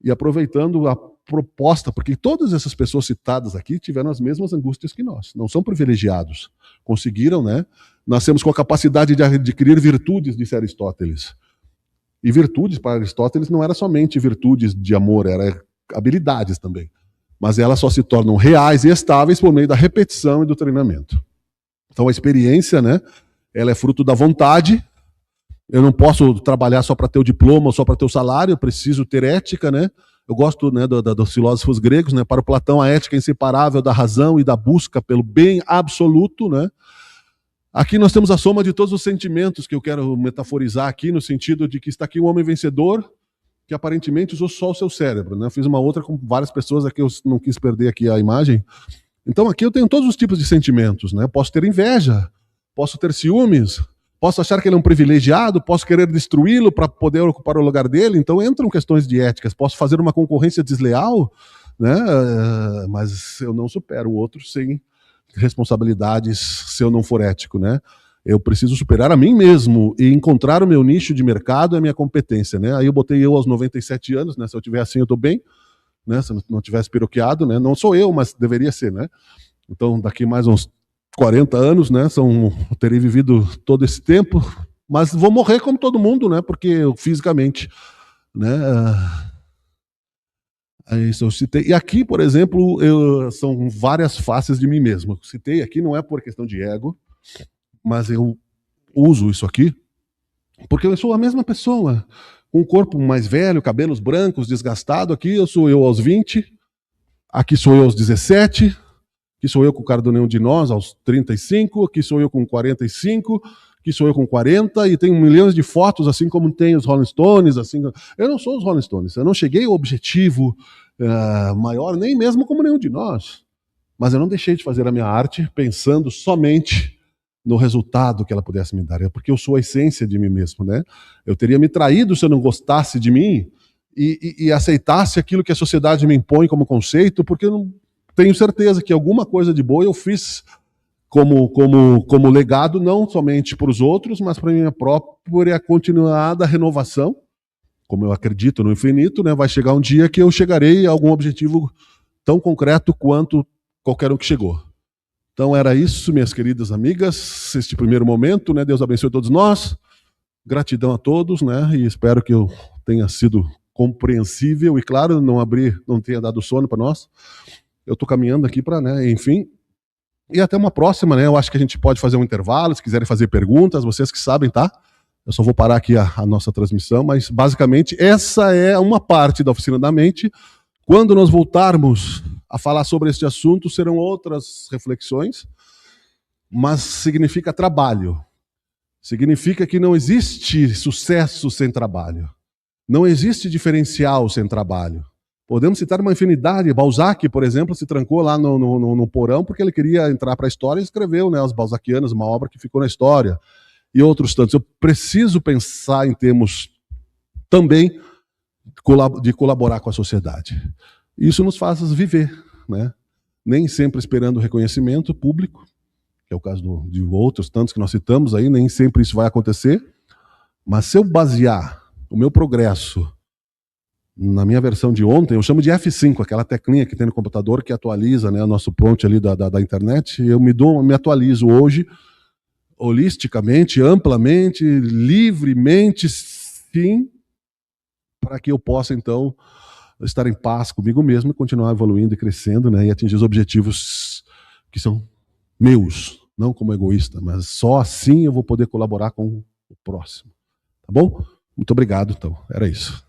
E aproveitando a proposta, porque todas essas pessoas citadas aqui tiveram as mesmas angústias que nós, não são privilegiados, conseguiram, né? Nascemos com a capacidade de adquirir virtudes, disse Aristóteles. E virtudes, para Aristóteles, não era somente virtudes de amor, era habilidades também. Mas elas só se tornam reais e estáveis por meio da repetição e do treinamento. Então a experiência, né, ela é fruto da vontade. Eu não posso trabalhar só para ter o diploma, só para ter o salário, eu preciso ter ética, né? Eu gosto, né, dos filósofos gregos, né? Para o Platão, a ética é inseparável da razão e da busca pelo bem absoluto, né? Aqui nós temos a soma de todos os sentimentos que eu quero metaforizar aqui, no sentido de que está aqui um homem vencedor, que aparentemente usou só o seu cérebro, né? Eu fiz uma outra com várias pessoas aqui, eu não quis perder aqui a imagem. Então aqui eu tenho todos os tipos de sentimentos, né? Posso ter inveja, posso ter ciúmes, posso achar que ele é um privilegiado, posso querer destruí-lo para poder ocupar o lugar dele. Então entram questões de éticas. Posso fazer uma concorrência desleal, né? Mas eu não supero o outro sem responsabilidades se eu não for ético, né? Eu preciso superar a mim mesmo e encontrar o meu nicho de mercado e a minha competência, né? Aí eu botei eu aos 97 anos, né? Se eu tiver assim, eu estou bem, né? Se eu não tivesse piroqueado, né? Não sou eu, mas deveria ser, né? Então, daqui mais uns 40 anos, né? Eu terei vivido todo esse tempo, mas vou morrer como todo mundo, né? Porque eu, fisicamente, né? Isso eu citei. E aqui, por exemplo, são várias faces de mim mesmo. Eu citei aqui, não é por questão de ego, mas eu uso isso aqui porque eu sou a mesma pessoa, com um corpo mais velho, cabelos brancos, desgastado. Aqui eu sou eu aos 20, aqui sou eu aos 17, aqui sou eu com o cara do nenhum de nós aos 35, aqui sou eu com 45, aqui sou eu com 40, e tenho milhões de fotos, assim como tem os Rolling Stones. Assim, eu não sou os Rolling Stones, eu não cheguei ao objetivo maior, nem mesmo como nenhum de nós. Mas eu não deixei de fazer a minha arte pensando somente no resultado que ela pudesse me dar. É porque eu sou a essência de mim mesmo, né? Eu teria me traído se eu não gostasse de mim e aceitasse aquilo que a sociedade me impõe como conceito, porque eu não tenho certeza que alguma coisa de boa eu fiz como legado, não somente para os outros, mas para a minha própria continuada renovação. Como eu acredito no infinito, né? Vai chegar um dia que eu chegarei a algum objetivo tão concreto quanto qualquer um que chegou. Então era isso, minhas queridas amigas, este primeiro momento, né? Deus abençoe todos nós, gratidão a todos, né? E espero que eu tenha sido compreensível e, claro, não tenha dado sono para nós. Eu estou caminhando aqui para, né? Enfim, e até uma próxima, né? Eu acho que a gente pode fazer um intervalo, se quiserem fazer perguntas, vocês que sabem, tá? Eu só vou parar aqui a nossa transmissão, mas basicamente essa é uma parte da Oficina da Mente. Quando nós voltarmos a falar sobre este assunto, serão outras reflexões, mas significa trabalho. Significa que não existe sucesso sem trabalho. Não existe diferencial sem trabalho. Podemos citar uma infinidade. Balzac, por exemplo, se trancou lá no porão porque ele queria entrar para a história e escreveu, né, Os Balzaquianos, uma obra que ficou na história. E outros tantos. Eu preciso pensar em termos também de colaborar com a sociedade. Isso nos faz viver, né? Nem sempre esperando reconhecimento público, que é o caso de outros tantos que nós citamos aí, nem sempre isso vai acontecer. Mas se eu basear o meu progresso na minha versão de ontem, eu chamo de F5, aquela teclinha que tem no computador que atualiza, né, o nosso prompt ali da internet, eu me atualizo hoje holisticamente, amplamente, livremente, sim, para que eu possa, então, estar em paz comigo mesmo e continuar evoluindo e crescendo, né, e atingir os objetivos que são meus, não como egoísta, mas só assim eu vou poder colaborar com o próximo. Tá bom? Muito obrigado, então. Era isso.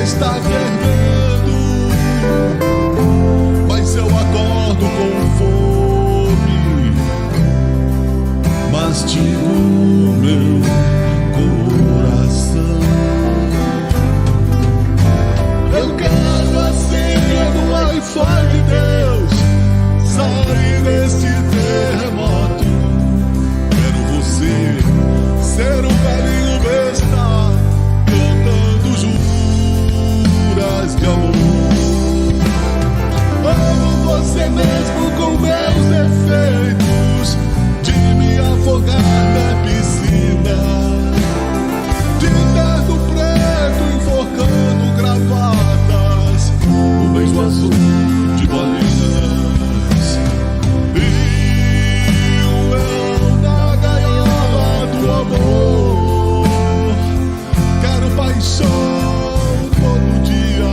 Está vermelha. paixão todo dia.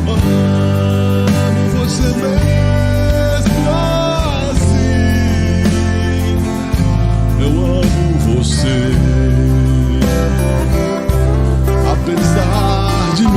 Amo você mesmo assim. Eu amo você, apesar de mim.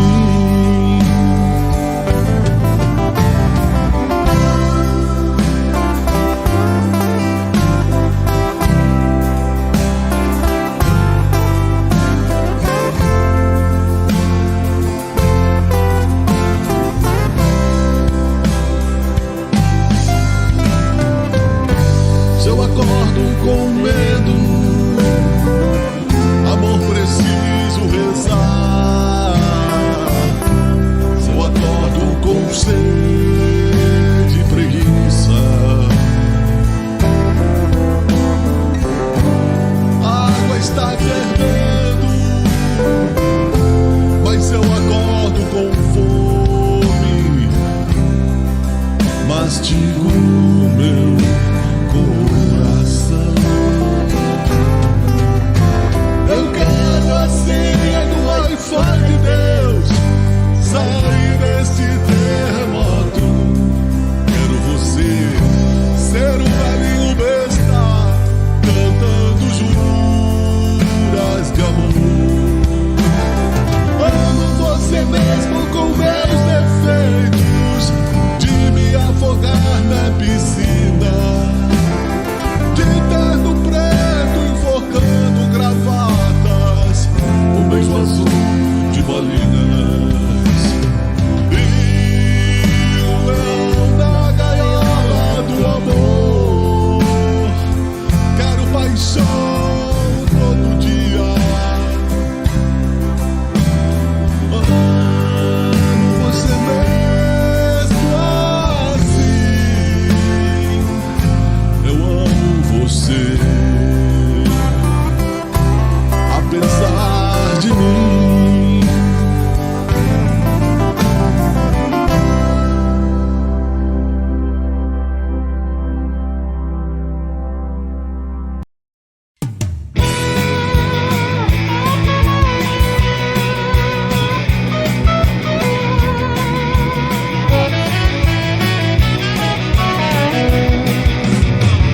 Se eu acordo com medo, amor, preciso rezar. Se eu acordo com sede e preguiça, a água está fervendo, mas eu acordo com fome. Mastigo meu coração. Eu quero a senha do Wi-Fi de Deus, sair desse terremoto. Quero você ser um velhinho besta, cantando juras de amor. Amo você mesmo com meus defeitos, de me afogar na piscina, de terno preto enforcando gravatas, um beijo azul de bolinhas, e o leão na gaiola do amor. Quero paixão todo dia. Amo você mesmo assim. Eu amo você, apesar de mim.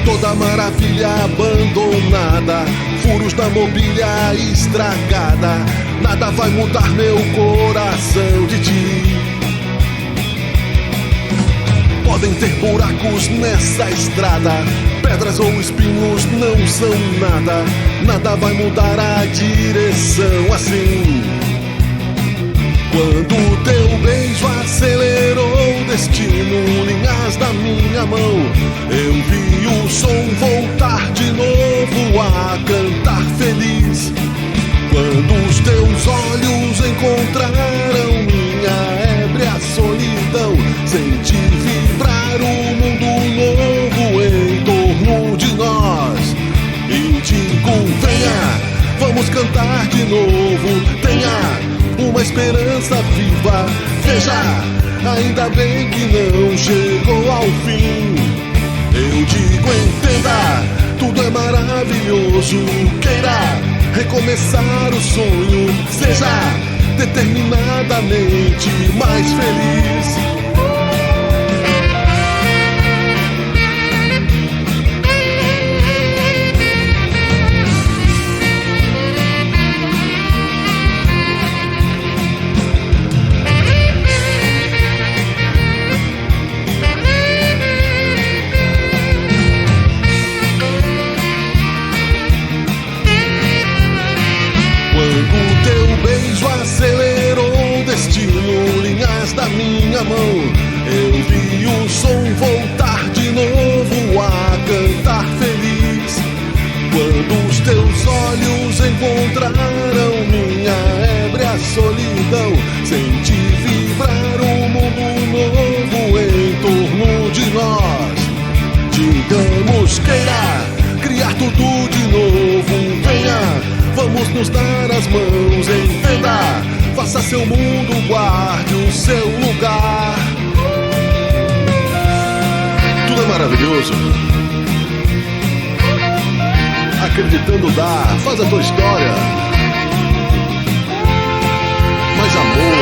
Toda maravilha abandonada, furos na mobília estragada, nada vai mudar meu coração de ti. Podem ter buracos nessa estrada, pedras ou espinhos não são nada, nada vai mudar a direção assim. Quando teu beijo acelerou o destino, linhas na minha mão, eu vi o som voltar de novo a cantar feliz. Quando os teus olhos encontraram minha ébria solidão, senti vibrar um mundo novo em torno de nós. E digo, venha, vamos cantar de novo, tenha uma esperança viva. Veja, ainda bem que não chegou ao fim. Eu digo, entenda, tudo é maravilhoso. Queira recomeçar o sonho, seja determinadamente mais feliz. Quando teu beijo acelerou o destino, linhas da minha mão, eu vi o som voltar de novo a cantar feliz. Quando os teus olhos encontraram minha ébria solidão, senti vibrar um mundo novo em torno de nós. Digamos, queira criar tudo de novo, venha, vamos nos dar as mãos, entenda, faça seu mundo, guarde o seu lugar. Tudo é maravilhoso. acreditando dá, faz a tua história. Mais amor,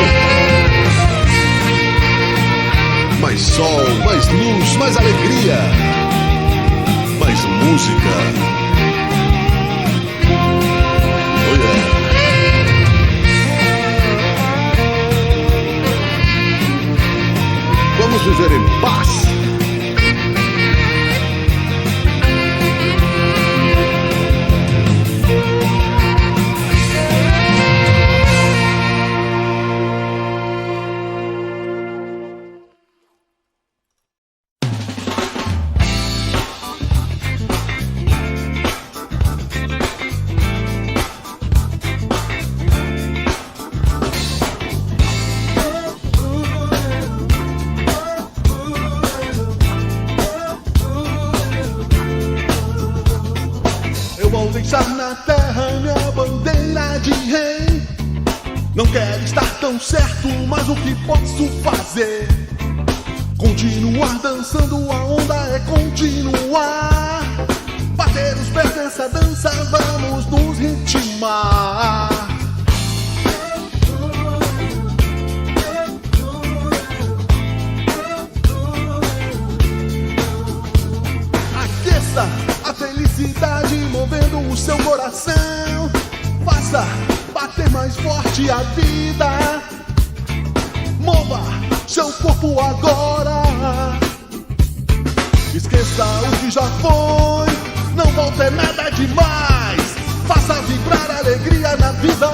mais sol, mais luz, mais alegria, mais música. Oh yeah. Vamos viver em paz. Vou deixar na terra minha bandeira de rei. Não quero estar tão certo, mas o que posso fazer? Continuar dançando, a onda é continuar. Bater os pés nessa dança, vamos nos ritmar. Aqueça a felicidade movendo o seu coração. Faça bater mais forte a vida. Mova seu corpo agora. Esqueça o que já foi, não volta nada demais. Faça vibrar a alegria na vida.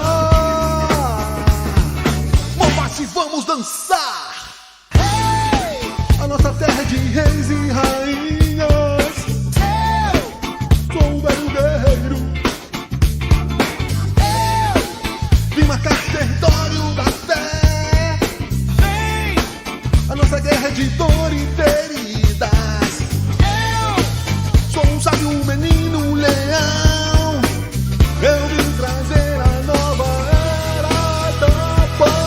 Mova-se, vamos dançar. A nossa terra é de reis e rainhas. Sou um velho guerreiro. Vim marcar território da fé. A nossa guerra é de dor e feridas. Sou um sábio menino leão. Eu vim trazer a nova era da paz.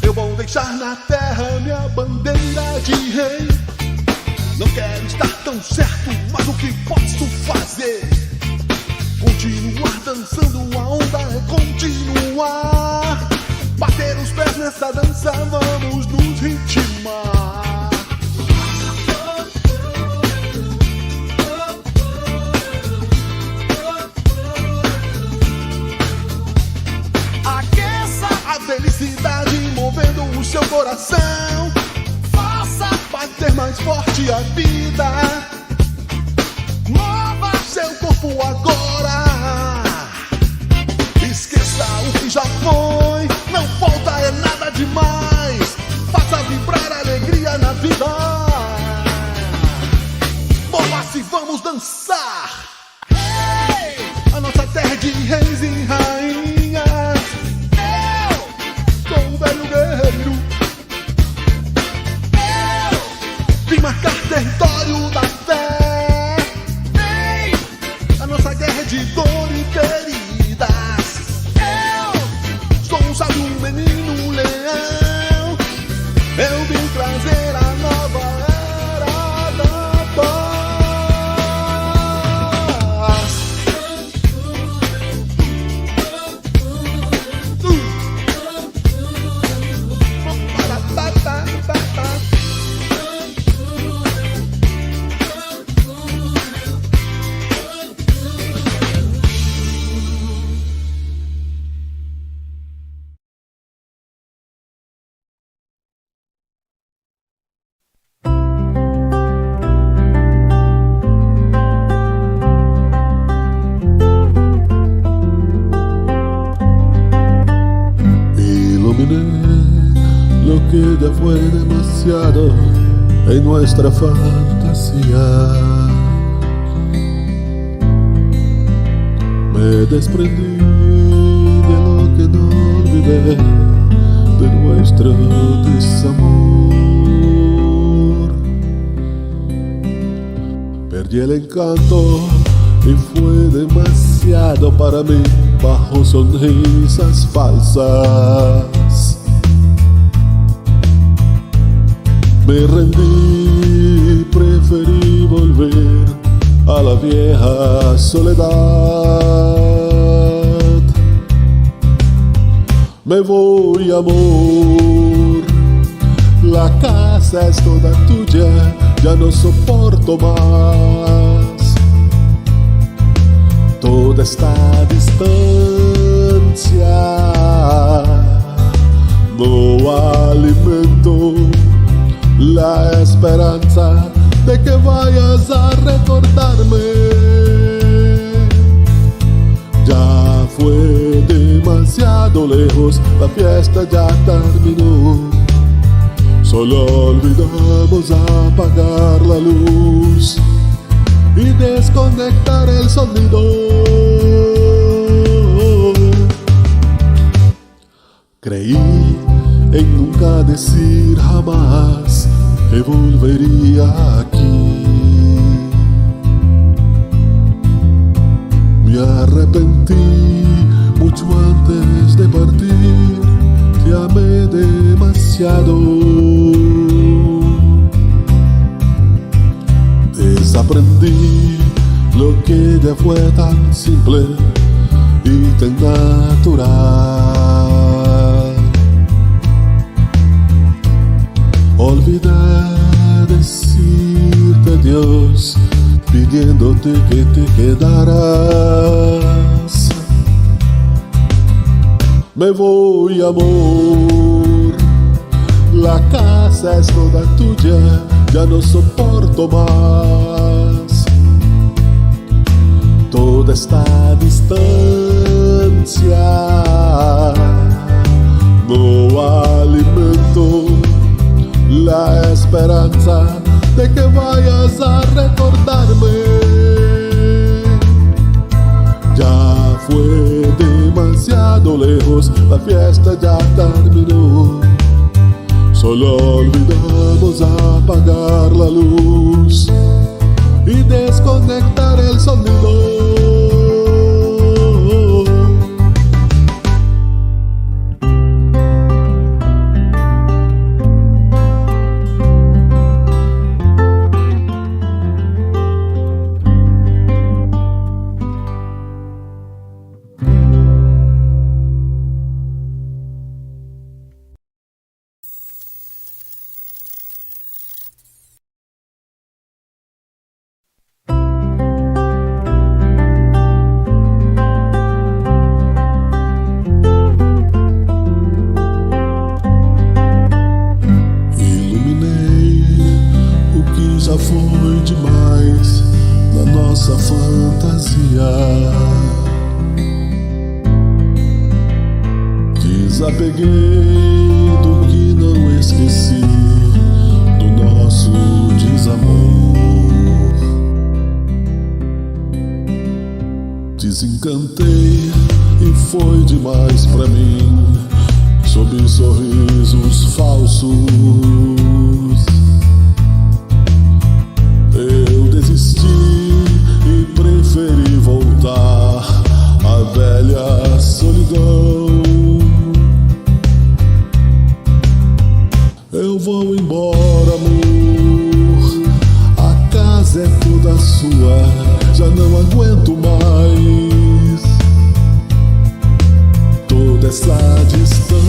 Eu vou deixar na terra minha bandeira de rei. Não quero estar tão certo, mas o que posso fazer? Continuar dançando, a onda é continuar. Bater os pés nessa dança, vamos nos ritmar. Aqueça a felicidade movendo o seu coração. Faça bater mais forte a vida. Mova seu corpo agora. Esqueça o que já foi, não falta é nada demais. Faça vibrar a alegria na vida. Mova-se, vamos dançar. A nossa terra é de reis e rainhas. Eu sou um velho guerreiro. Vim marcar território da fé. A nossa guerra é de dor e feridas. Eu sou um sábio menino leão. Eu vim trazer a nova era da paz. Lo que ya fue demasiado en nuestra fantasía. Me desprendí de lo que no olvidé, de nuestro desamor. Perdí el encanto y fue demasiado demasiado para mí bajo sonrisas falsas. Me rendí, preferí volver a la vieja soledad. Me voy, amor, la casa es toda tuya, ya no soporto más toda esta distancia. No alimento la esperanza de que vayas a recordarme. Ya fue demasiado lejos, la fiesta ya terminó. Solo olvidamos apagar la luz y desconectar el sonido. Creí en nunca decir jamás que volvería aquí. Me arrepentí mucho antes de partir, te amé demasiado. Desaprendí lo que ya fue tan simple y tan natural. Olvidé decirte adiós, pidiéndote que te quedaras. Me voy, amor, la casa es toda tuya, ya no soporto más toda esta distancia. No alimento la esperanza de que vayas a recordarme. Ya fue demasiado lejos, la fiesta ya terminó. Solo olvidamos apagar la luz y desconectar el sonido. Já foi demais na nossa fantasia. Desapeguei do que não esqueci, do nosso desamor. Desencantei e foi demais pra mim, sob sorrisos falsos. Eu desisti e preferi voltar à velha solidão. Eu vou embora, amor, a casa é toda sua, já não aguento mais toda essa distância.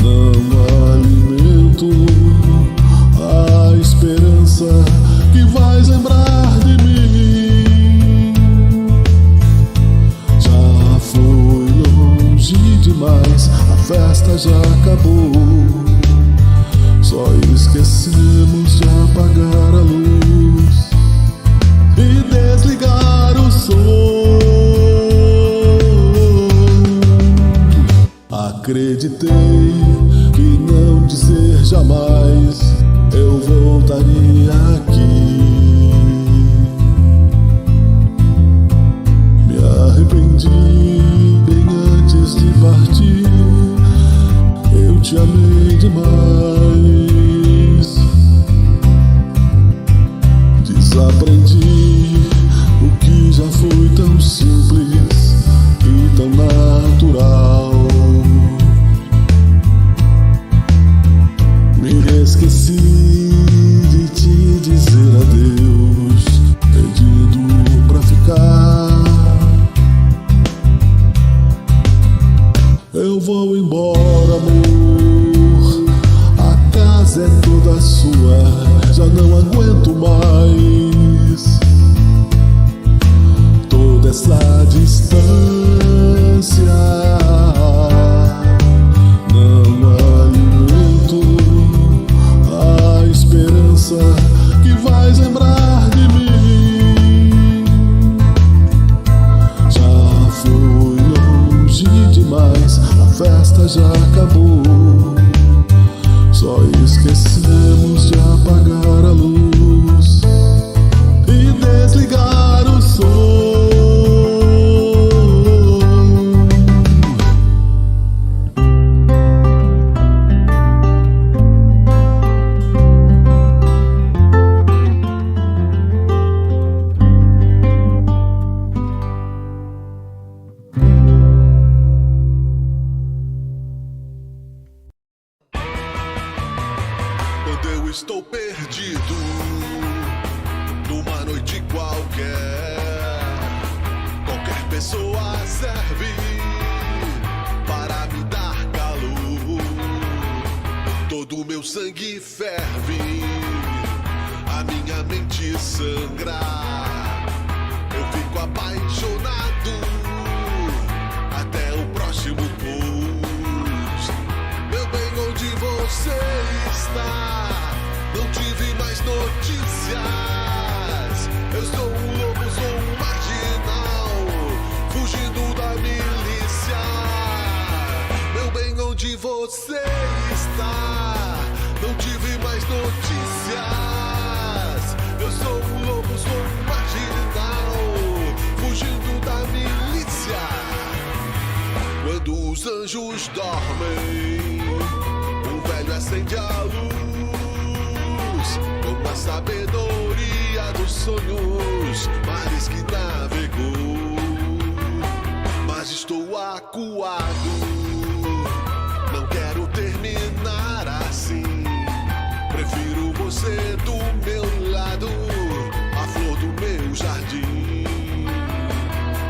Não alimento a esperança que vais lembrar de mim. Já foi longe demais, a festa já acabou. Só esquecemos de apagar a luz e desligar o som. Acreditei que não dizer jamais eu voltaria aqui. Me arrependi bem antes de partir, eu te amei demais. Desaprendi eu vou embora, amor. A casa é toda sua, já não aguento mais toda essa distância. Não alimento a esperança que vais lembrar de mim. Já fui longe demais, a festa já acabou. Só esquecemos de apagar a luz e desligar o som. Quando eu estou perdido numa noite qualquer, qualquer pessoa serve para me dar calor. Todo meu sangue ferve, a minha mente sangra. Eu fico apaixonado até o próximo post. Meu bem, onde você está? Não tive mais notícias. Eu sou um lobo, sou um marginal, fugindo da milícia. Meu bem, onde você está? Não tive mais notícias. Eu sou um lobo, sou um marginal, fugindo da milícia. Quando os anjos dormem, o velho acende a luz com a sabedoria dos sonhos, mares que navegou. Mas estou acuado, não quero terminar assim. Prefiro você do meu lado, a flor do meu jardim.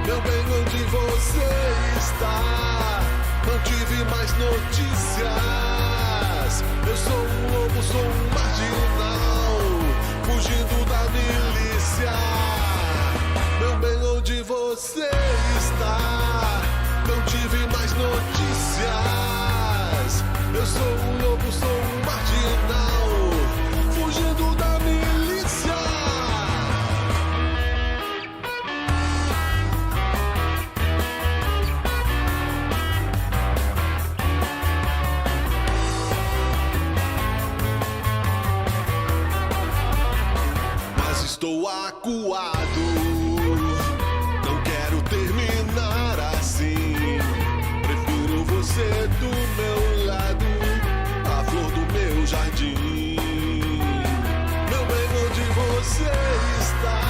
Meu bem, onde você está? Não tive mais notícias. Eu sou um lobo, sou um marginal, fugindo da milícia. Meu bem, onde você está? Não tive mais notícias. Eu sou um lobo, sou um marginal, fugindo da milícia. Estou acuado, não quero terminar assim. Prefiro você do meu lado, a flor do meu jardim. Meu bem, onde você está?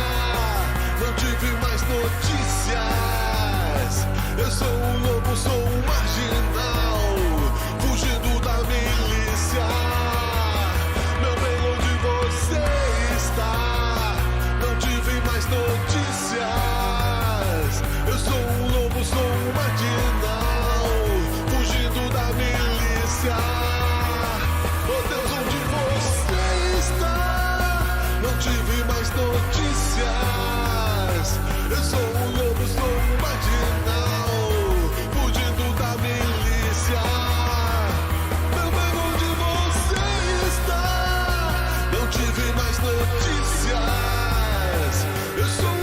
Não tive mais notícias. Eu sou um lobo, sou um marginal, fugindo da milícia. Meu bem, onde você está? Não tive mais notícias. Eu sou um lobo, sou um marginal, fugindo da milícia. Oh Deus, onde você está? Não tive mais notícias. Eu sou um lobo, sou um marginal, fugindo da milícia. Meu bem, onde você está? Não tive mais notícias. Eu sou